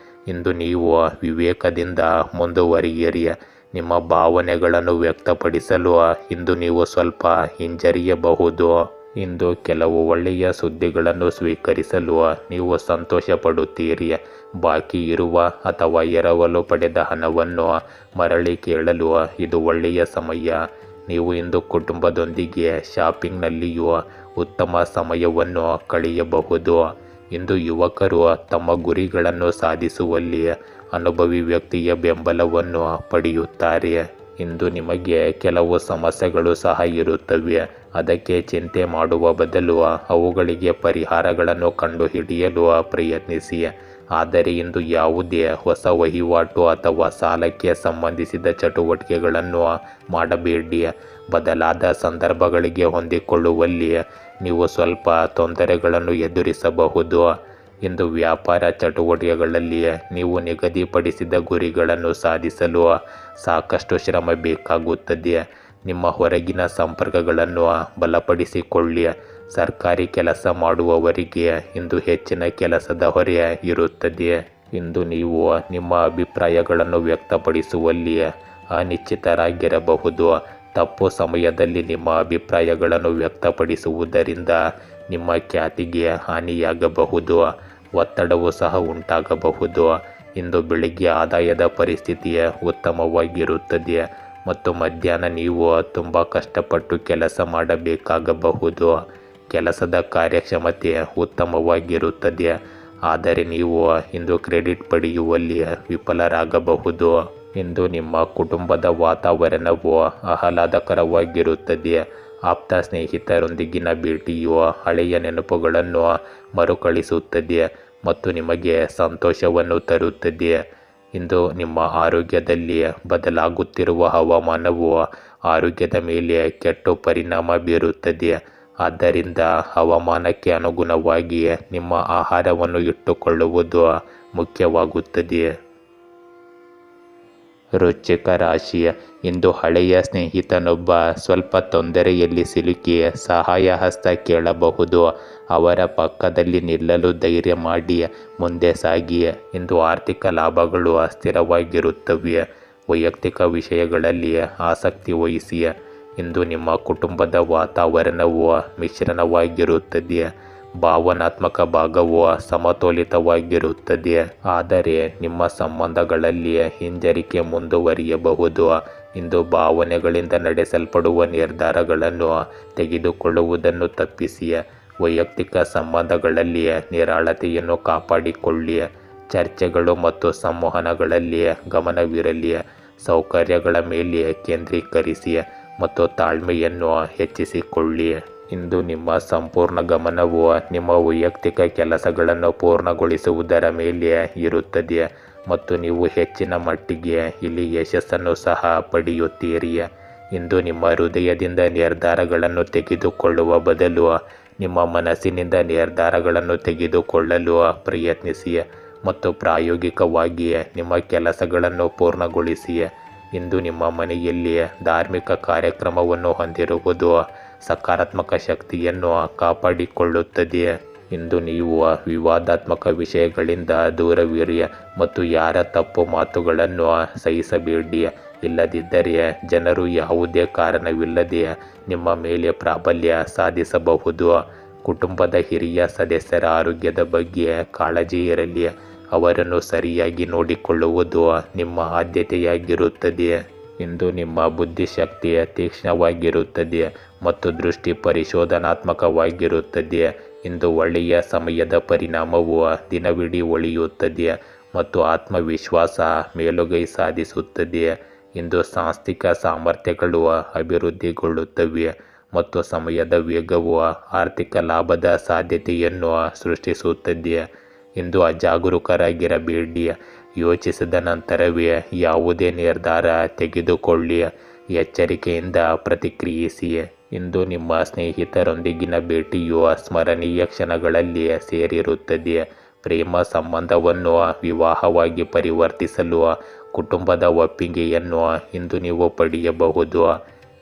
S1: ಇಂದು ನೀವು ವಿವೇಕದಿಂದ ಮುಂದುವರಿಯಿರಿ. ನಿಮ್ಮ ಭಾವನೆಗಳನ್ನು ವ್ಯಕ್ತಪಡಿಸಲು ಇಂದು ನೀವು ಸ್ವಲ್ಪ ಹಿಂಜರಿಯಬಹುದು. ಇಂದು ಕೆಲವು ಒಳ್ಳೆಯ ಸುದ್ದಿಗಳನ್ನು ಸ್ವೀಕರಿಸಲು ನೀವು ಸಂತೋಷ ಪಡುತ್ತೀರಿ. ಬಾಕಿ ಇರುವ ಅಥವಾ ಎರವಲು ಪಡೆದ ಹಣವನ್ನು ಮರಳಿ ಕೇಳಲು ಇದು ಒಳ್ಳೆಯ ಸಮಯ. ನೀವು ಇಂದು ಕುಟುಂಬದೊಂದಿಗೆ ಶಾಪಿಂಗ್ನಲ್ಲಿಯೂ ಉತ್ತಮ ಸಮಯವನ್ನು ಕಳೆಯಬಹುದು. ಇಂದು ಯುವಕರು ತಮ್ಮ ಗುರಿಗಳನ್ನು ಸಾಧಿಸುವಲ್ಲಿ ಅನುಭವಿ ವ್ಯಕ್ತಿಯ ಬೆಂಬಲವನ್ನು ಪಡೆಯುತ್ತಾರೆ. ಇಂದು ನಿಮಗೆ ಕೆಲವು ಸಮಸ್ಯೆಗಳು ಸಹ ಇರುತ್ತವೆ. ಅದಕ್ಕೆ ಚಿಂತೆ ಮಾಡುವ ಬದಲು ಅವುಗಳಿಗೆ ಪರಿಹಾರಗಳನ್ನು ಕಂಡುಹಿಡಿಯಲು ಪ್ರಯತ್ನಿಸಿ. ಆದರೆ ಇಂದು ಯಾವುದೇ ಹೊಸ ವಹಿವಾಟು ಅಥವಾ ಸಾಲಕ್ಕೆ ಸಂಬಂಧಿಸಿದ ಚಟುವಟಿಕೆಗಳನ್ನು ಮಾಡಬೇಡಿ. ಬದಲಾದ ಸಂದರ್ಭಗಳಿಗೆ ಹೊಂದಿಕೊಳ್ಳುವಲ್ಲಿ ನೀವು ಸ್ವಲ್ಪ ತೊಂದರೆಗಳನ್ನು ಎದುರಿಸಬಹುದು. ಇಂದು ವ್ಯಾಪಾರ ಚಟುವಟಿಕೆಗಳಲ್ಲಿ ನೀವು ನಿಗದಿಪಡಿಸಿದ ಗುರಿಗಳನ್ನು ಸಾಧಿಸಲು ಸಾಕಷ್ಟು ಶ್ರಮ ಬೇಕಾಗುತ್ತದೆ. ನಿಮ್ಮ ಹೊರಗಿನ ಸಂಪರ್ಕಗಳನ್ನು ಬಲಪಡಿಸಿಕೊಳ್ಳಿ. ಸರ್ಕಾರಿ ಕೆಲಸ ಮಾಡುವವರಿಗೆ ಇಂದು ಹೆಚ್ಚಿನ ಕೆಲಸದ ಹೊರೆ ಇರುತ್ತದೆ. ಇಂದು ನೀವು ನಿಮ್ಮ ಅಭಿಪ್ರಾಯಗಳನ್ನು ವ್ಯಕ್ತಪಡಿಸುವಲ್ಲಿ ಅನಿಶ್ಚಿತರಾಗಿರಬಹುದು. ತಪ್ಪು ಸಮಯದಲ್ಲಿ ನಿಮ್ಮ ಅಭಿಪ್ರಾಯಗಳನ್ನು ವ್ಯಕ್ತಪಡಿಸುವುದರಿಂದ ನಿಮ್ಮ ಖ್ಯಾತಿಗೆ ಹಾನಿಯಾಗಬಹುದು, ಒತ್ತಡವೂ ಸಹ ಉಂಟಾಗಬಹುದು. ಇಂದು ಬೆಳಿಗ್ಗೆ ಆದಾಯದ ಪರಿಸ್ಥಿತಿ ಉತ್ತಮವಾಗಿರುತ್ತದೆ ಮತ್ತು ಮಧ್ಯಾಹ್ನ ನೀವು ತುಂಬ ಕಷ್ಟಪಟ್ಟು ಕೆಲಸ ಮಾಡಬೇಕಾಗಬಹುದು. ಕೆಲಸದ ಕಾರ್ಯಕ್ಷಮತೆ ಉತ್ತಮವಾಗಿರುತ್ತದೆ, ಆದರೆ ನೀವು ಇಂದು ಕ್ರೆಡಿಟ್ ಪಡೆಯುವಲ್ಲಿ ವಿಫಲರಾಗಬಹುದು. ಇಂದು ನಿಮ್ಮ ಕುಟುಂಬದ ವಾತಾವರಣವು ಆಹ್ಲಾದಕರವಾಗಿರುತ್ತದೆ. ಆಪ್ತ ಸ್ನೇಹಿತರೊಂದಿಗಿನ ಭೇಟಿಯು ಹಳೆಯ ನೆನಪುಗಳನ್ನು ಮರುಕಳಿಸುತ್ತದೆ ಮತ್ತು ನಿಮಗೆ ಸಂತೋಷವನ್ನು ತರುತ್ತದೆ. ಇಂದು ನಿಮ್ಮ ಆರೋಗ್ಯದಲ್ಲಿ ಬದಲಾಗುತ್ತಿರುವ ಹವಾಮಾನವು ಆರೋಗ್ಯದ ಮೇಲೆ ಕೆಟ್ಟ ಪರಿಣಾಮ ಬೀರುತ್ತದೆ. ಆದ್ದರಿಂದ ಹವಾಮಾನಕ್ಕೆ ಅನುಗುಣವಾಗಿ ನಿಮ್ಮ ಆಹಾರವನ್ನು ಇಟ್ಟುಕೊಳ್ಳುವುದು ಮುಖ್ಯವಾಗುತ್ತದೆ. ವೃಶ್ಚಿಕ ರಾಶಿ, ಇಂದು ಹಳೆಯ ಸ್ನೇಹಿತನೊಬ್ಬ ಸ್ವಲ್ಪ ತೊಂದರೆಯಲ್ಲಿ ಸಿಲುಕಿ ಸಹಾಯ ಹಸ್ತ ಕೇಳಬಹುದು. ಅವರ ಪಕ್ಕದಲ್ಲಿ ನಿಲ್ಲಲು ಧೈರ್ಯ ಮಾಡಿ ಮುಂದೆ ಸಾಗಿ. ಇಂದು ಆರ್ಥಿಕ ಲಾಭಗಳು ಸ್ಥಿರವಾಗಿರುತ್ತವೆ. ವೈಯಕ್ತಿಕ ವಿಷಯಗಳಲ್ಲಿ ಆಸಕ್ತಿ ವಹಿಸಿ. ಇಂದು ನಿಮ್ಮ ಕುಟುಂಬದ ವಾತಾವರಣವು ಮಿಶ್ರಣವಾಗಿರುತ್ತದೆ. ಭಾವನಾತ್ಮಕ ಭಾಗವು ಸಮತೋಲಿತವಾಗಿರುತ್ತದೆ, ಆದರೆ ನಿಮ್ಮ ಸಂಬಂಧಗಳಲ್ಲಿ ಹಿಂಜರಿಕೆ ಮುಂದುವರಿಯಬಹುದು. ಇಂದು ಭಾವನೆಗಳಿಂದ ನಡೆಸಲ್ಪಡುವ ನಿರ್ಧಾರಗಳನ್ನು ತೆಗೆದುಕೊಳ್ಳುವುದನ್ನು ತಪ್ಪಿಸಿ. ವೈಯಕ್ತಿಕ ಸಂಬಂಧಗಳಲ್ಲಿ ನಿರಾಳತೆಯನ್ನು ಕಾಪಾಡಿಕೊಳ್ಳಿ. ಚರ್ಚೆಗಳು ಮತ್ತು ಸಂವಹನಗಳಲ್ಲಿ ಗಮನವಿರಲಿ. ಸೌಕರ್ಯಗಳ ಮೇಲೆ ಕೇಂದ್ರೀಕರಿಸಿ ಮತ್ತು ತಾಳ್ಮೆಯನ್ನು ಹೆಚ್ಚಿಸಿಕೊಳ್ಳಿ. ಇಂದು ನಿಮ್ಮ ಸಂಪೂರ್ಣ ಗಮನವು ನಿಮ್ಮ ವೈಯಕ್ತಿಕ ಕೆಲಸಗಳನ್ನು ಪೂರ್ಣಗೊಳಿಸುವುದರ ಮೇಲೆ ಇರುತ್ತದೆ ಮತ್ತು ನೀವು ಹೆಚ್ಚಿನ ಮಟ್ಟಿಗೆ ಇಲ್ಲಿ ಯಶಸ್ಸನ್ನು ಸಹ ಪಡೆಯುತ್ತೀರಿ. ಇಂದು ನಿಮ್ಮ ಹೃದಯದಿಂದ ನಿರ್ಧಾರಗಳನ್ನು ತೆಗೆದುಕೊಳ್ಳುವ ಬದಲು ನಿಮ್ಮ ಮನಸ್ಸಿನಿಂದ ನಿರ್ಧಾರಗಳನ್ನು ತೆಗೆದುಕೊಳ್ಳಲು ಪ್ರಯತ್ನಿಸಿ ಮತ್ತು ಪ್ರಾಯೋಗಿಕವಾಗಿ ನಿಮ್ಮ ಕೆಲಸಗಳನ್ನು ಪೂರ್ಣಗೊಳಿಸಿ. ಇಂದು ನಿಮ್ಮ ಮನೆಯಲ್ಲಿ ಧಾರ್ಮಿಕ ಕಾರ್ಯಕ್ರಮವನ್ನು ಹೊಂದಿರುವುದು ಸಕಾರಾತ್ಮಕ ಶಕ್ತಿಯನ್ನು ಕಾಪಾಡಿಕೊಳ್ಳುತ್ತದೆ. ಇಂದು ನೀವು ವಿವಾದಾತ್ಮಕ ವಿಷಯಗಳಿಂದ ದೂರವಿರಿ ಮತ್ತು ಯಾರ ತಪ್ಪು ಮಾತುಗಳನ್ನು ಸಹಿಸಬೇಡಿ. ಇಲ್ಲದಿದ್ದರೆ ಜನರು ಯಾವುದೇ ಕಾರಣವಿಲ್ಲದೆ ನಿಮ್ಮ ಮೇಲೆ ಪ್ರಾಬಲ್ಯ ಸಾಧಿಸಬಹುದು. ಕುಟುಂಬದ ಹಿರಿಯ ಸದಸ್ಯರ ಆರೋಗ್ಯದ ಬಗ್ಗೆ ಕಾಳಜಿ ಇರಲಿ. ಅವರನ್ನು ಸರಿಯಾಗಿ ನೋಡಿಕೊಳ್ಳುವುದು ನಿಮ್ಮ ಆದ್ಯತೆಯಾಗಿರುತ್ತದೆ. ಇಂದು ನಿಮ್ಮ ಬುದ್ಧಿಶಕ್ತಿ ತೀಕ್ಷ್ಣವಾಗಿರುತ್ತದೆ ಮತ್ತು ದೃಷ್ಟಿ ಪರಿಶೋಧನಾತ್ಮಕವಾಗಿರುತ್ತದೆ. ಇಂದು ಒಳ್ಳೆಯ ಸಮಯದ ಪರಿಣಾಮವು ದಿನವಿಡೀ ಉಳಿಯುತ್ತದೆ ಮತ್ತು ಆತ್ಮವಿಶ್ವಾಸ ಮೇಲುಗೈ ಸಾಧಿಸುತ್ತದೆ. ಇಂದು ಸಾಂಸ್ಥಿಕ ಸಾಮರ್ಥ್ಯಗಳು ಅಭಿವೃದ್ಧಿಗೊಳ್ಳುತ್ತವೆ ಮತ್ತು ಸಮಯದ ವೇಗವು ಆರ್ಥಿಕ ಲಾಭದ ಸಾಧ್ಯತೆಯನ್ನು ಸೃಷ್ಟಿಸುತ್ತದೆ. ಇಂದು ಅಜಾಗರೂಕರಾಗಿರಬೇಡಿ. ಯೋಚಿಸಿದ ನಂತರವೇ ಯಾವುದೇ ನಿರ್ಧಾರ ತೆಗೆದುಕೊಳ್ಳಿ. ಎಚ್ಚರಿಕೆಯಿಂದ ಪ್ರತಿಕ್ರಿಯಿಸಿ. ಇಂದು ನಿಮ್ಮ ಸ್ನೇಹಿತರೊಂದಿಗಿನ ಭೇಟಿಯು ಸ್ಮರಣೀಯ ಕ್ಷಣಗಳಲ್ಲಿ ಸೇರಿರುತ್ತದೆ. ಪ್ರೇಮ ಸಂಬಂಧವನ್ನು ವಿವಾಹವಾಗಿ ಪರಿವರ್ತಿಸಲು ಕುಟುಂಬದ ಒಪ್ಪಿಗೆಯನ್ನು ಇಂದು ನೀವು ಪಡೆಯಬಹುದು.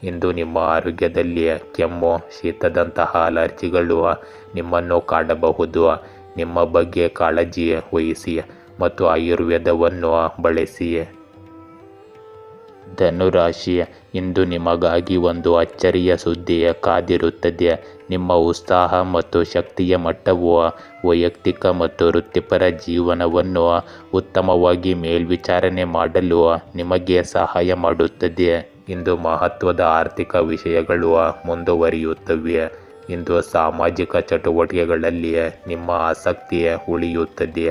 S1: ಇಂದು ನಿಮ್ಮ ಆರೋಗ್ಯದಲ್ಲಿ ಕೆಮ್ಮು, ಶೀತದಂತಹ ಅಲರ್ಜಿಗಳು ನಿಮ್ಮನ್ನು ಕಾಡಬಹುದು. ನಿಮ್ಮ ಬಗ್ಗೆ ಕಾಳಜಿ ವಹಿಸಿ ಮತ್ತು ಆಯುರ್ವೇದವನ್ನು ಬಳಸಿ. ಧನುರಾಶಿ, ಇಂದು ನಿಮಗಾಗಿ ಒಂದು ಅಚ್ಚರಿಯ ಸುದ್ದಿ ಕಾದಿರುತ್ತದೆ. ನಿಮ್ಮ ಉತ್ಸಾಹ ಮತ್ತು ಶಕ್ತಿಯ ಮಟ್ಟವು ವೈಯಕ್ತಿಕ ಮತ್ತು ವೃತ್ತಿಪರ ಜೀವನವನ್ನು ಉತ್ತಮವಾಗಿ ಮೇಲ್ವಿಚಾರಣೆ ಮಾಡಲು ನಿಮಗೆ ಸಹಾಯ ಮಾಡುತ್ತದೆ. ಇಂದು ಮಹತ್ವದ ಆರ್ಥಿಕ ವಿಷಯಗಳು ಮುಂದುವರಿಯುತ್ತವೆ. ಇಂದು ಸಾಮಾಜಿಕ ಚಟುವಟಿಕೆಗಳಲ್ಲಿ ನಿಮ್ಮ ಆಸಕ್ತಿ ಉಳಿಯುತ್ತದೆ.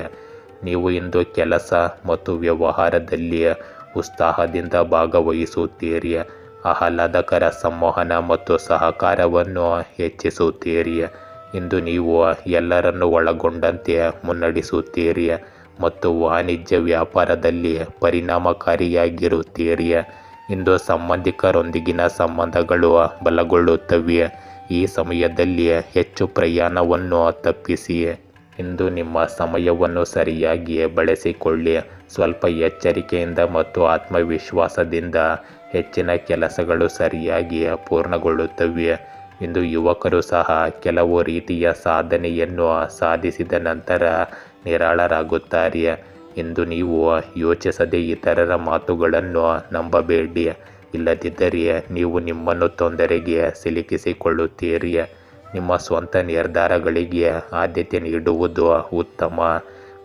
S1: ನೀವು ಇಂದು ಕೆಲಸ ಮತ್ತು ವ್ಯವಹಾರದಲ್ಲಿ ಉತ್ಸಾಹದಿಂದ ಭಾಗವಹಿಸುತ್ತೀರಿ. ಆಹ್ಲಾದಕರ ಸಂವಹನ ಮತ್ತು ಸಹಕಾರವನ್ನು ಹೆಚ್ಚಿಸುತ್ತೀರಿ. ಇಂದು ನೀವು ಎಲ್ಲರನ್ನು ಒಳಗೊಂಡಂತೆ ಮುನ್ನಡೆಸುತ್ತೀರಿ ಮತ್ತು ವಾಣಿಜ್ಯ ವ್ಯಾಪಾರದಲ್ಲಿ ಪರಿಣಾಮಕಾರಿಯಾಗಿರುತ್ತೀರಿ. ಇಂದು ಸಂಬಂಧಿಕರೊಂದಿಗಿನ ಸಂಬಂಧಗಳು ಬಲಗೊಳ್ಳುತ್ತವೆ. ಈ ಸಮಯದಲ್ಲಿ ಹೆಚ್ಚು ಪ್ರಯಾಣವನ್ನು ತಪ್ಪಿಸಿ. ಇಂದು ನಿಮ್ಮ ಸಮಯವನ್ನು ಸರಿಯಾಗಿ ಬಳಸಿಕೊಳ್ಳಿ. ಸ್ವಲ್ಪ ಎಚ್ಚರಿಕೆಯಿಂದ ಮತ್ತು ಆತ್ಮವಿಶ್ವಾಸದಿಂದ ಹೆಚ್ಚಿನ ಕೆಲಸಗಳು ಸರಿಯಾಗಿ ಪೂರ್ಣಗೊಳ್ಳುತ್ತವೆ. ಇಂದು ಯುವಕರು ಸಹ ಕೆಲವು ರೀತಿಯ ಸಾಧನೆಯನ್ನು ಸಾಧಿಸಿದ ನಂತರ ನಿರಾಳರಾಗುತ್ತಾರೆ. ಇಂದು ನೀವು ಯೋಚಿಸದೆ ಇತರರ ಮಾತುಗಳನ್ನು ನಂಬಬೇಡಿ. ಇಲ್ಲದಿದ್ದರೆ ನೀವು ನಿಮ್ಮನ್ನು ತೊಂದರೆಗೆ ಸಿಲುಕಿಸಿಕೊಳ್ಳುತ್ತೀರಿ. ನಿಮ್ಮ ಸ್ವಂತ ನಿರ್ಧಾರಗಳಿಗೆ ಆದ್ಯತೆ ನೀಡುವುದು ಉತ್ತಮ.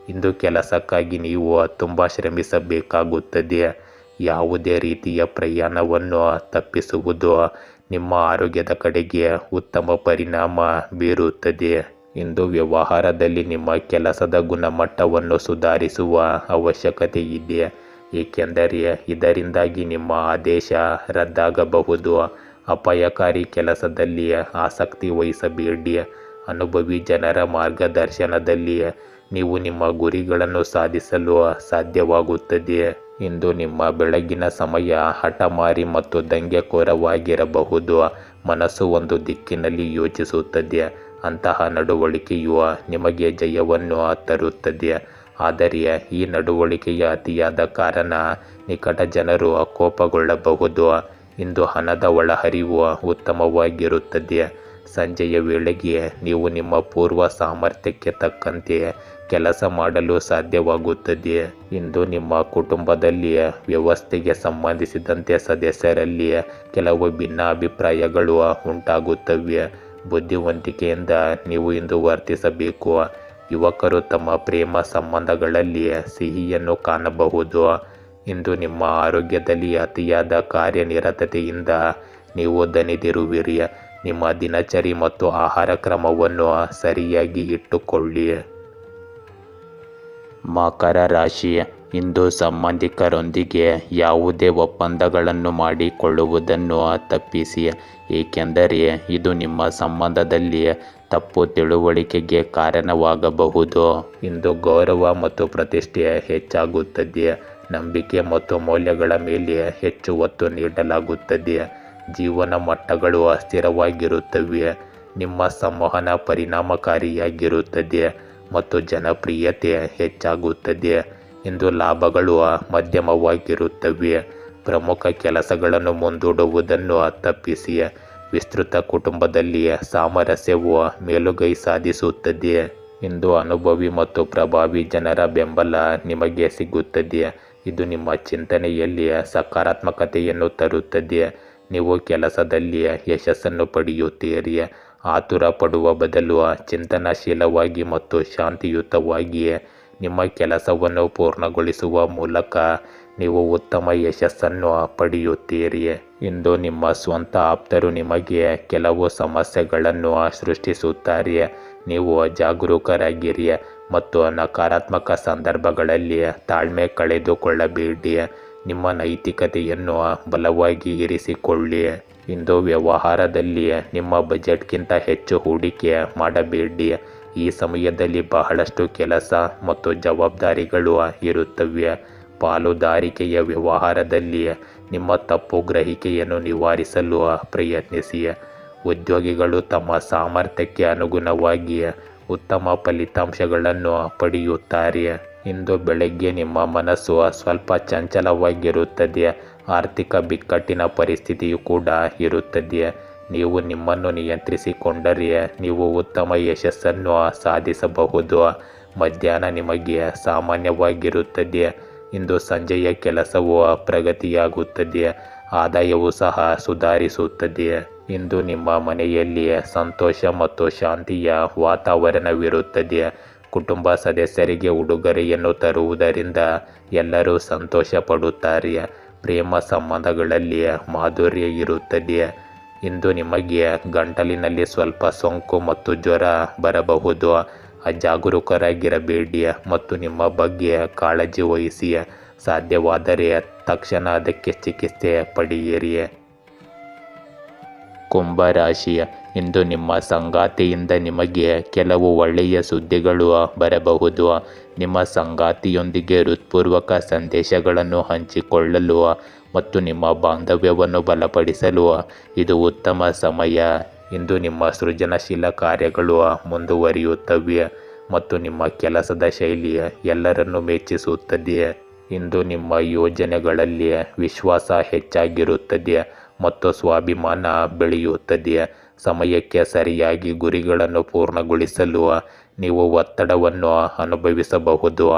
S1: ಇಂದು ಕೆಲಸಕ್ಕಾಗಿ ನೀವು ತುಂಬ ಶ್ರಮಿಸಬೇಕಾಗುತ್ತದೆ. ಯಾವುದೇ ರೀತಿಯ ಪ್ರಯಾಣವನ್ನು ತಪ್ಪಿಸುವುದು ನಿಮ್ಮ ಆರೋಗ್ಯದ ಕಡೆಗೆ ಉತ್ತಮ ಪರಿಣಾಮ ಬೀರುತ್ತದೆ. ಇಂದು ವ್ಯವಹಾರದಲ್ಲಿ ನಿಮ್ಮ ಕೆಲಸದ ಗುಣಮಟ್ಟವನ್ನು ಸುಧಾರಿಸುವ ಅವಶ್ಯಕತೆ ಇದೆ, ಏಕೆಂದರೆ ಇದರಿಂದಾಗಿ ನಿಮ್ಮ ಆದೇಶ ರದ್ದಾಗಬಹುದು. ಅಪಾಯಕಾರಿ ಕೆಲಸದಲ್ಲಿ ಆಸಕ್ತಿ ವಹಿಸಬೇಡಿ. ಅನುಭವಿ ಜನರ ಮಾರ್ಗದರ್ಶನದಲ್ಲಿ ನೀವು ನಿಮ್ಮ ಗುರಿಗಳನ್ನು ಸಾಧಿಸಲು ಸಾಧ್ಯವಾಗುತ್ತದೆ. ಇಂದು ನಿಮ್ಮ ಬೆಳಗಿನ ಸಮಯ ಹಠಮಾರಿ ಮತ್ತು ದಂಗೆಕೋರವಾಗಿರಬಹುದು. ಮನಸ್ಸು ಒಂದು ದಿಕ್ಕಿನಲ್ಲಿ ಯೋಚಿಸುತ್ತದೆ. ಅಂತಹ ನಡವಳಿಕೆಯು ನಿಮಗೆ ಜಯವನ್ನು ತರುತ್ತದೆ. ಆದರೆ ಈ ನಡವಳಿಕೆಯ ಅತಿಯಾದ ಕಾರಣ ನಿಕಟ ಜನರು ಕೋಪಗೊಳ್ಳಬಹುದು. ಇಂದು ಹಣದ ಒಳಹರಿವು ಉತ್ತಮವಾಗಿರುತ್ತದೆ. ಸಂಜೆಯ ವೇಳೆಗೆ ನೀವು ನಿಮ್ಮ ಪೂರ್ವ ಸಾಮರ್ಥ್ಯಕ್ಕೆ ತಕ್ಕಂತೆ ಕೆಲಸ ಮಾಡಲು ಸಾಧ್ಯವಾಗುತ್ತದೆ. ಇಂದು ನಿಮ್ಮ ಕುಟುಂಬದಲ್ಲಿ ವ್ಯವಸ್ಥೆಗೆ ಸಂಬಂಧಿಸಿದಂತೆ ಸದಸ್ಯರಲ್ಲಿ ಕೆಲವು ಭಿನ್ನಾಭಿಪ್ರಾಯಗಳು ಉಂಟಾಗುತ್ತವೆ. ಬುದ್ಧಿವಂತಿಕೆಯಿಂದ ನೀವು ಇಂದು ವರ್ತಿಸಬೇಕು. ಯುವಕರು ತಮ್ಮ ಪ್ರೇಮ ಸಂಬಂಧಗಳಲ್ಲಿ ಸಿಹಿಯನ್ನು ಕಾಣಬಹುದು. ಇಂದು ನಿಮ್ಮ ಆರೋಗ್ಯದಲ್ಲಿ ಅತಿಯಾದ ಕಾರ್ಯನಿರತತೆಯಿಂದ ನೀವು ದಣಿದಿರುವಿರಿ. ನಿಮ್ಮ ದಿನಚರಿ ಮತ್ತು ಆಹಾರ ಕ್ರಮವನ್ನು ಸರಿಯಾಗಿ ಇಟ್ಟುಕೊಳ್ಳಿ. ಮಕರ ರಾಶಿ, ಇಂದು ಸಂಬಂಧಿಕರೊಂದಿಗೆ ಯಾವುದೇ ಒಪ್ಪಂದಗಳನ್ನು ಮಾಡಿಕೊಳ್ಳುವುದನ್ನು ತಪ್ಪಿಸಿ, ಏಕೆಂದರೆ ಇದು ನಿಮ್ಮ ಸಂಬಂಧದಲ್ಲಿ ತಪ್ಪು ತಿಳುವಳಿಕೆಗೆ ಕಾರಣವಾಗಬಹುದು. ಇಂದು ಗೌರವ ಮತ್ತು ಪ್ರತಿಷ್ಠೆ ಹೆಚ್ಚಾಗುತ್ತದೆ. ನಂಬಿಕೆ ಮತ್ತು ಮೌಲ್ಯಗಳ ಮೇಲೆ ಹೆಚ್ಚು ಒತ್ತು ನೀಡಲಾಗುತ್ತದೆ. ಜೀವನ ಮಟ್ಟಗಳು ಸ್ಥಿರವಾಗಿರುತ್ತವೆ. ನಿಮ್ಮ ಸಂವಹನ ಪರಿಣಾಮಕಾರಿಯಾಗಿರುತ್ತದೆ ಮತ್ತು ಜನಪ್ರಿಯತೆ ಹೆಚ್ಚಾಗುತ್ತದೆ. ಇಂದು ಲಾಭಗಳು ಮಧ್ಯಮವಾಗಿರುತ್ತವೆ. ಪ್ರಮುಖ ಕೆಲಸಗಳನ್ನು ಮುಂದೂಡುವುದನ್ನು ತಪ್ಪಿಸಿ. ವಿಸ್ತೃತ ಕುಟುಂಬದಲ್ಲಿ ಸಾಮರಸ್ಯವು ಮೇಲುಗೈ ಸಾಧಿಸುತ್ತದೆ. ಇಂದು ಅನುಭವಿ ಮತ್ತು ಪ್ರಭಾವಿ ಜನರ ಬೆಂಬಲ ನಿಮಗೆ ಸಿಗುತ್ತದೆ. ಇದು ನಿಮ್ಮ ಚಿಂತನೆಯಲ್ಲಿ ಸಕಾರಾತ್ಮಕತೆಯನ್ನು ತರುತ್ತದೆ. ನೀವು ಕೆಲಸದಲ್ಲಿ ಯಶಸ್ಸನ್ನು ಪಡೆಯುತ್ತೀರಿ. ಆತುರ ಪಡುವ ಬದಲು ಚಿಂತನಶೀಲವಾಗಿ ಮತ್ತು ಶಾಂತಿಯುತವಾಗಿ ನಿಮ್ಮ ಕೆಲಸವನ್ನು ಪೂರ್ಣಗೊಳಿಸುವ ಮೂಲಕ ನೀವು ಉತ್ತಮ ಯಶಸ್ಸನ್ನು ಪಡೆಯುತ್ತೀರಿ. ಇಂದು ನಿಮ್ಮ ಸ್ವಂತ ಆಪ್ತರು ನಿಮಗೆ ಕೆಲವು ಸಮಸ್ಯೆಗಳನ್ನು ಸೃಷ್ಟಿಸುತ್ತಾರೆ. ನೀವು ಜಾಗರೂಕರಾಗಿರಿ ಮತ್ತು ನಕಾರಾತ್ಮಕ ಸಂದರ್ಭಗಳಲ್ಲಿ ತಾಳ್ಮೆ ಕಳೆದುಕೊಳ್ಳಬೇಡಿ. ನಿಮ್ಮ ನೈತಿಕತೆಯನ್ನು ಬಲವಾಗಿ ಇರಿಸಿಕೊಳ್ಳಿ. ಇಂದು ವ್ಯವಹಾರದಲ್ಲಿ ನಿಮ್ಮ ಬಜೆಟ್ಗಿಂತ ಹೆಚ್ಚು ಹೂಡಿಕೆ ಮಾಡಬೇಡಿ. ಈ ಸಮಯದಲ್ಲಿ ಬಹಳಷ್ಟು ಕೆಲಸ ಮತ್ತು ಜವಾಬ್ದಾರಿಗಳು ಇರುತ್ತವೆ. ಪಾಲುದಾರಿಕೆಯ ವ್ಯವಹಾರದಲ್ಲಿ ನಿಮ್ಮ ತಪ್ಪು ಗ್ರಹಿಕೆಯನ್ನು ನಿವಾರಿಸಲು ಪ್ರಯತ್ನಿಸಿ. ಉದ್ಯೋಗಿಗಳು ತಮ್ಮ ಸಾಮರ್ಥ್ಯಕ್ಕೆ ಅನುಗುಣವಾಗಿ ಉತ್ತಮ ಫಲಿತಾಂಶಗಳನ್ನು ಪಡೆಯುತ್ತಾರೆ. ಇಂದು ಬೆಳಗ್ಗೆ ನಿಮ್ಮ ಮನಸ್ಸು ಸ್ವಲ್ಪ ಚಂಚಲವಾಗಿರುತ್ತದೆ. ಆರ್ಥಿಕ ಬಿಕ್ಕಟ್ಟಿನ ಪರಿಸ್ಥಿತಿಯು ಕೂಡ ಇರುತ್ತದೆ. ನೀವು ನಿಮ್ಮನ್ನು ನಿಯಂತ್ರಿಸಿಕೊಂಡರೆ ನೀವು ಉತ್ತಮ ಯಶಸ್ಸನ್ನು ಸಾಧಿಸಬಹುದು. ಮಧ್ಯಾಹ್ನ ನಿಮಗೆ ಸಾಮಾನ್ಯವಾಗಿರುತ್ತದೆ. ಇಂದು ಸಂಜೆಯ ಕೆಲಸವು ಪ್ರಗತಿಯಾಗುತ್ತದೆ. ಆದಾಯವು ಸಹ ಸುಧಾರಿಸುತ್ತದೆ. ಇಂದು ನಿಮ್ಮ ಮನೆಯಲ್ಲಿ ಸಂತೋಷ ಮತ್ತು ಶಾಂತಿಯ ವಾತಾವರಣವಿರುತ್ತದೆ. ಕುಟುಂಬ ಸದಸ್ಯರಿಗೆ ಉಡುಗೊರೆಯನ್ನು ತರುವುದರಿಂದ ಎಲ್ಲರೂ ಸಂತೋಷ ಪಡುತ್ತಾರೆ. ಪ್ರೇಮ ಸಂಬಂಧಗಳಲ್ಲಿ ಮಾಧುರ್ಯ ಇರುತ್ತದೆ. ಇಂದು ನಿಮಗೆ ಗಂಟಲಿನಲ್ಲಿ ಸ್ವಲ್ಪ ಸೋಂಕು ಮತ್ತು ಜ್ವರ ಬರಬಹುದು. ಅಜಾಗರೂಕರಾಗಿರಬೇಡಿ ಮತ್ತು ನಿಮ್ಮ ಬಗ್ಗೆ ಕಾಳಜಿ ವಹಿಸಿ. ಸಾಧ್ಯವಾದರೆ ತಕ್ಷಣ ಅದಕ್ಕೆ ಚಿಕಿತ್ಸೆ ಪಡೆಯಿರಿ. ಕುಂಭರಾಶಿ, ಇಂದು ನಿಮ್ಮ ಸಂಗಾತಿಯಿಂದ ನಿಮಗೆ ಕೆಲವು ಒಳ್ಳೆಯ ಸುದ್ದಿಗಳು ಬರಬಹುದು. ನಿಮ್ಮ ಸಂಗಾತಿಯೊಂದಿಗೆ ಹೃತ್ಪೂರ್ವಕ ಸಂದೇಶಗಳನ್ನು ಹಂಚಿಕೊಳ್ಳಲು ಮತ್ತು ನಿಮ್ಮ ಬಾಂಧವ್ಯವನ್ನು ಬಲಪಡಿಸಲು ಇದು ಉತ್ತಮ ಸಮಯ. ಇಂದು ನಿಮ್ಮ ಸೃಜನಶೀಲ ಕಾರ್ಯಗಳು ಮುಂದುವರಿಯುತ್ತವೆ ಮತ್ತು ನಿಮ್ಮ ಕೆಲಸದ ಶೈಲಿ ಎಲ್ಲರನ್ನೂ ಮೆಚ್ಚಿಸುತ್ತದೆ. ಇಂದು ನಿಮ್ಮ ಯೋಜನೆಗಳಲ್ಲಿ ವಿಶ್ವಾಸ ಹೆಚ್ಚಾಗಿರುತ್ತದೆ ಮತ್ತು ಸ್ವಾಭಿಮಾನ ಬೆಳೆಯುತ್ತದೆ. ಸಮಯಕ್ಕೆ ಸರಿಯಾಗಿ ಗುರಿಗಳನ್ನು ಪೂರ್ಣಗೊಳಿಸಲು ನೀವು ಒತ್ತಡವನ್ನು ಅನುಭವಿಸಬಹುದು.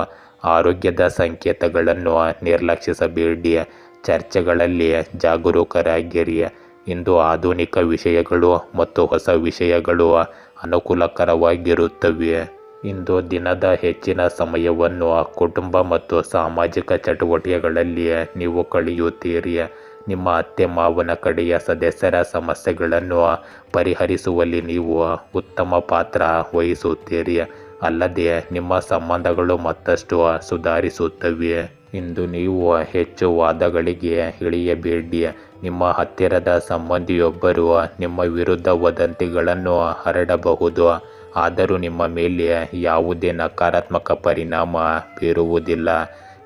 S1: ಆರೋಗ್ಯದ ಸಂಕೇತಗಳನ್ನು ನಿರ್ಲಕ್ಷಿಸಬೇಡಿ. ಚರ್ಚೆಗಳಲ್ಲಿ ಜಾಗರೂಕರಾಗಿರಿ. ಇಂದು ಆಧುನಿಕ ವಿಷಯಗಳು ಮತ್ತು ಹೊಸ ವಿಷಯಗಳು ಅನುಕೂಲಕರವಾಗಿರುತ್ತವೆ. ಇಂದು ದಿನದ ಹೆಚ್ಚಿನ ಸಮಯವನ್ನು ಕುಟುಂಬ ಮತ್ತು ಸಾಮಾಜಿಕ ಚಟುವಟಿಕೆಗಳಲ್ಲಿ ನೀವು ಕಳೆಯುತ್ತೀರಿ. ನಿಮ್ಮ ಅತ್ತೆ ಮಾವನ ಕಡೆಯ ಸದಸ್ಯರ ಸಮಸ್ಯೆಗಳನ್ನು ಪರಿಹರಿಸುವಲ್ಲಿ ನೀವು ಉತ್ತಮ ಪಾತ್ರ ವಹಿಸುತ್ತೀರಿ. ಅಲ್ಲದೆ ನಿಮ್ಮ ಸಂಬಂಧಗಳು ಮತ್ತಷ್ಟು ಸುಧಾರಿಸುತ್ತವೆ. ಇಂದು ನೀವು ಹೆಚ್ಚು ವಾದಗಳಿಗೆ ಇಳಿಯಬೇಡಿ. ನಿಮ್ಮ ಹತ್ತಿರದ ಸಂಬಂಧಿಯೊಬ್ಬರು ನಿಮ್ಮ ವಿರುದ್ಧ ವದಂತಿಗಳನ್ನು ಹರಡಬಹುದು, ಆದರೂ ನಿಮ್ಮ ಮೇಲೆ ಯಾವುದೇ ನಕಾರಾತ್ಮಕ ಪರಿಣಾಮ ಬೀರುವುದಿಲ್ಲ.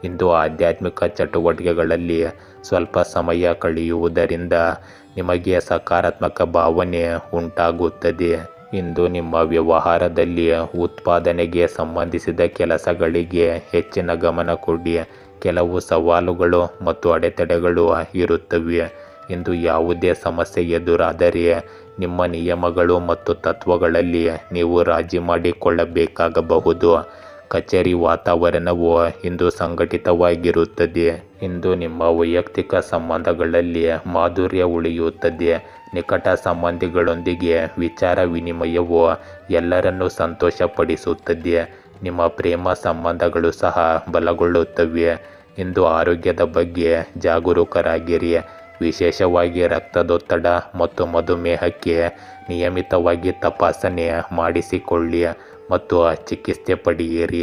S1: ಇಂದು ಆಧ್ಯಾತ್ಮಿಕ ಚಟುವಟಿಕೆಗಳಲ್ಲಿ ಸ್ವಲ್ಪ ಸಮಯ ಕಳೆಯುವುದರಿಂದ ನಿಮಗೆ ಸಕಾರಾತ್ಮಕ ಭಾವನೆ ಉಂಟಾಗುತ್ತದೆ. ಇಂದು ನಿಮ್ಮ ವ್ಯವಹಾರದಲ್ಲಿ ಉತ್ಪಾದನೆಗೆ ಸಂಬಂಧಿಸಿದ ಕೆಲಸಗಳಿಗೆ ಹೆಚ್ಚಿನ ಗಮನ ಕೊಡಿ. ಕೆಲವು ಸವಾಲುಗಳು ಮತ್ತು ಅಡೆತಡೆಗಳು ಇರುತ್ತವೆ. ಇಂದು ಯಾವುದೇ ಸಮಸ್ಯೆ ಎದುರಾದರೆ ನಿಮ್ಮ ನಿಯಮಗಳು ಮತ್ತು ತತ್ವಗಳಲ್ಲಿ ನೀವು ರಾಜಿ ಮಾಡಿಕೊಳ್ಳಬೇಕಾಗಬಹುದು. ಕಚೇರಿ ವಾತಾವರಣವು ಇಂದು ಸಂಘಟಿತವಾಗಿರುತ್ತದೆ. ಇಂದು ನಿಮ್ಮ ವೈಯಕ್ತಿಕ ಸಂಬಂಧಗಳಲ್ಲಿ ಮಾಧುರ್ಯ ಉಳಿಯುತ್ತದೆ. ನಿಕಟ ಸಂಬಂಧಿಗಳೊಂದಿಗೆ ವಿಚಾರ ವಿನಿಮಯವು ಎಲ್ಲರನ್ನೂ ಸಂತೋಷಪಡಿಸುತ್ತದೆ. ನಿಮ್ಮ ಪ್ರೇಮ ಸಂಬಂಧಗಳು ಸಹ ಬಲಗೊಳ್ಳುತ್ತವೆ. ಇಂದು ಆರೋಗ್ಯದ ಬಗ್ಗೆ ಜಾಗರೂಕರಾಗಿರಿ. ವಿಶೇಷವಾಗಿ ರಕ್ತದೊತ್ತಡ ಮತ್ತು ಮಧುಮೇಹಕ್ಕೆ ನಿಯಮಿತವಾಗಿ ತಪಾಸಣೆ ಮಾಡಿಸಿಕೊಳ್ಳಿ ಮತ್ತು ಚಿಕಿತ್ಸೆ ಪಡೆಯಿರಿ.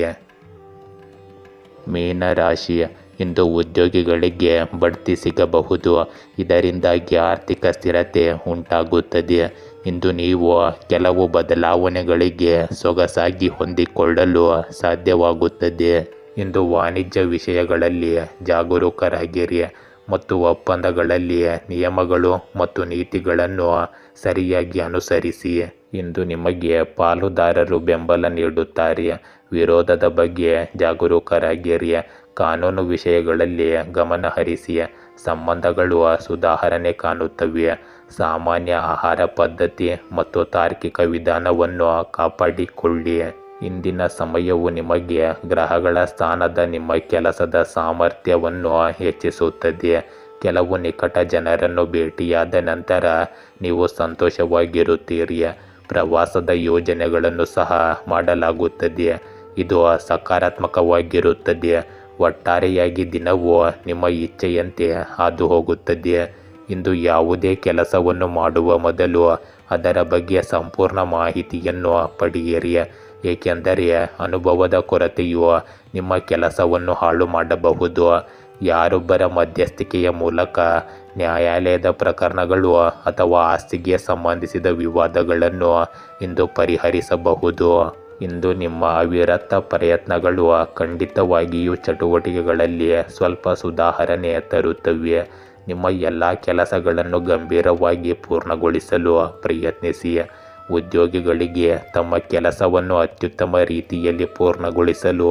S1: ಮೀನರಾಶಿ, ಇಂದು ಉದ್ಯೋಗಿಗಳಿಗೆ ಬಡ್ತಿ ಸಿಗಬಹುದು. ಇದರಿಂದಾಗಿ ಆರ್ಥಿಕ ಸ್ಥಿರತೆ ಉಂಟಾಗುತ್ತದೆ. ಇಂದು ನೀವು ಕೆಲವು ಬದಲಾವಣೆಗಳಿಗೆ ಸೊಗಸಾಗಿ ಹೊಂದಿಕೊಳ್ಳಲು ಸಾಧ್ಯವಾಗುತ್ತದೆ. ಇಂದು ವಾಣಿಜ್ಯ ವಿಷಯಗಳಲ್ಲಿ ಜಾಗರೂಕರಾಗಿರಿ ಮತ್ತು ಒಪ್ಪಂದಗಳಲ್ಲಿ ನಿಯಮಗಳು ಮತ್ತು ನೀತಿಗಳನ್ನು ಸರಿಯಾಗಿ ಅನುಸರಿಸಿ. ಇಂದು ನಿಮಗೆ ಪಾಲುದಾರರು ಬೆಂಬಲ ನೀಡುತ್ತಾರೆ. ವಿರೋಧದ ಬಗ್ಗೆ ಜಾಗರೂಕರಾಗಿರಿ. ಕಾನೂನು ವಿಷಯಗಳಲ್ಲಿ ಗಮನ ಹರಿಸಿ. ಸಂಬಂಧಗಳು ಸುಧಾರಣೆ ಕಾಣುತ್ತವೆ. ಸಾಮಾನ್ಯ ಆಹಾರ ಪದ್ಧತಿ ಮತ್ತು ತಾರ್ಕಿಕ ವಿಧಾನವನ್ನು ಕಾಪಾಡಿಕೊಳ್ಳಿ. ಇಂದಿನ ಸಮಯವು ನಿಮಗೆ ಗ್ರಹಗಳ ಸ್ಥಾನದ ನಿಮ್ಮ ಕೆಲಸದ ಸಾಮರ್ಥ್ಯವನ್ನು ಹೆಚ್ಚಿಸುತ್ತದೆ. ಕೆಲವು ನಿಕಟ ಜನರನ್ನು ಭೇಟಿಯಾದ ನಂತರ ನೀವು ಸಂತೋಷವಾಗಿರುತ್ತೀರಿ. ಪ್ರವಾಸದ ಯೋಜನೆಗಳನ್ನು ಸಹ ಮಾಡಲಾಗುತ್ತದೆ. ಇದು ಸಕಾರಾತ್ಮಕವಾಗಿರುತ್ತದೆ. ಒಟ್ಟಾರೆಯಾಗಿ ದಿನವು ನಿಮ್ಮ ಇಚ್ಛೆಯಂತೆ ಹಾದು ಹೋಗುತ್ತದೆ. ಇಂದು ಯಾವುದೇ ಕೆಲಸವನ್ನು ಮಾಡುವ ಮೊದಲು ಅದರ ಬಗ್ಗೆ ಸಂಪೂರ್ಣ ಮಾಹಿತಿಯನ್ನು ಪಡೆಯಿರಿ, ಏಕೆಂದರೆ ಅನುಭವದ ಕೊರತೆಯು ನಿಮ್ಮ ಕೆಲಸವನ್ನು ಹಾಳು ಮಾಡಬಹುದು. ಯಾರೊಬ್ಬರ ಮಧ್ಯಸ್ಥಿಕೆಯ ಮೂಲಕ ನ್ಯಾಯಾಲಯದ ಪ್ರಕರಣಗಳು ಅಥವಾ ಆಸ್ತಿಗೆ ಸಂಬಂಧಿಸಿದ ವಿವಾದಗಳನ್ನು ಇಂದು ಪರಿಹರಿಸಬಹುದು. ಇಂದು ನಿಮ್ಮ ಅವಿರತ ಪ್ರಯತ್ನಗಳು ಖಂಡಿತವಾಗಿಯೂ ಚಟುವಟಿಕೆಗಳಲ್ಲಿ ಸ್ವಲ್ಪ ಸುಧಾರಣೆ ತರುತ್ತವೆ. ನಿಮ್ಮ ಎಲ್ಲ ಕೆಲಸಗಳನ್ನು ಗಂಭೀರವಾಗಿ ಪೂರ್ಣಗೊಳಿಸಲು ಪ್ರಯತ್ನಿಸಿ. ಉದ್ಯೋಗಿಗಳಿಗೆ ತಮ್ಮ ಕೆಲಸವನ್ನು ಅತ್ಯುತ್ತಮ ರೀತಿಯಲ್ಲಿ ಪೂರ್ಣಗೊಳಿಸಲು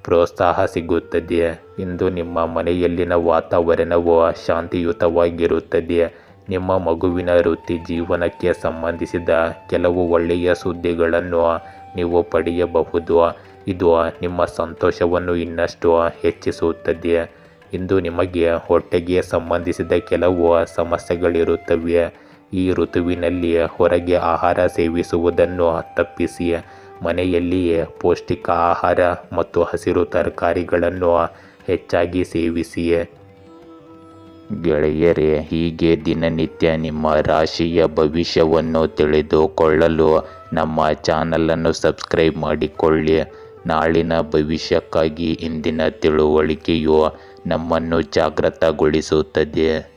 S1: ಪ್ರೋತ್ಸಾಹ ಸಿಗುತ್ತದೆ. ಇಂದು ನಿಮ್ಮ ಮನೆಯಲ್ಲಿನ ವಾತಾವರಣವು ಶಾಂತಿಯುತವಾಗಿರುತ್ತದೆ. ನಿಮ್ಮ ಮಗುವಿನ ವೃತ್ತಿ ಜೀವನಕ್ಕೆ ಸಂಬಂಧಿಸಿದ ಕೆಲವು ಒಳ್ಳೆಯ ಸುದ್ದಿಗಳನ್ನು ನೀವು ಪಡೆಯಬಹುದು. ಇದು ನಿಮ್ಮ ಸಂತೋಷವನ್ನು ಇನ್ನಷ್ಟು ಹೆಚ್ಚಿಸುತ್ತದೆ. ಇಂದು ನಿಮಗೆ ಹೊಟ್ಟೆಗೆ ಸಂಬಂಧಿಸಿದ ಕೆಲವು ಸಮಸ್ಯೆಗಳಿರುತ್ತವೆ. ಈ ಋತುವಿನಲ್ಲಿ ಹೊರಗೆ ಆಹಾರ ಸೇವಿಸುವುದನ್ನು ತಪ್ಪಿಸಿ. ಮನೆಯಲ್ಲಿಯೇ ಪೌಷ್ಟಿಕ ಆಹಾರ ಮತ್ತು ಹಸಿರು ತರಕಾರಿಗಳನ್ನು ಹೆಚ್ಚಾಗಿ ಸೇವಿಸಿ. ಗೆಳೆಯರೇ, ಹೀಗೆ ದಿನನಿತ್ಯ ನಿಮ್ಮ ರಾಶಿಯ ಭವಿಷ್ಯವನ್ನು ತಿಳಿದುಕೊಳ್ಳಲು ನಮ್ಮ ಚಾನಲನ್ನು ಸಬ್ಸ್ಕ್ರೈಬ್ ಮಾಡಿಕೊಳ್ಳಿ. ನಾಳಿನ ಭವಿಷ್ಯಕ್ಕಾಗಿ ಇಂದಿನ ತಿಳುವಳಿಕೆಯು ನಮ್ಮನ್ನು ಜಾಗೃತಗೊಳಿಸುತ್ತದೆ.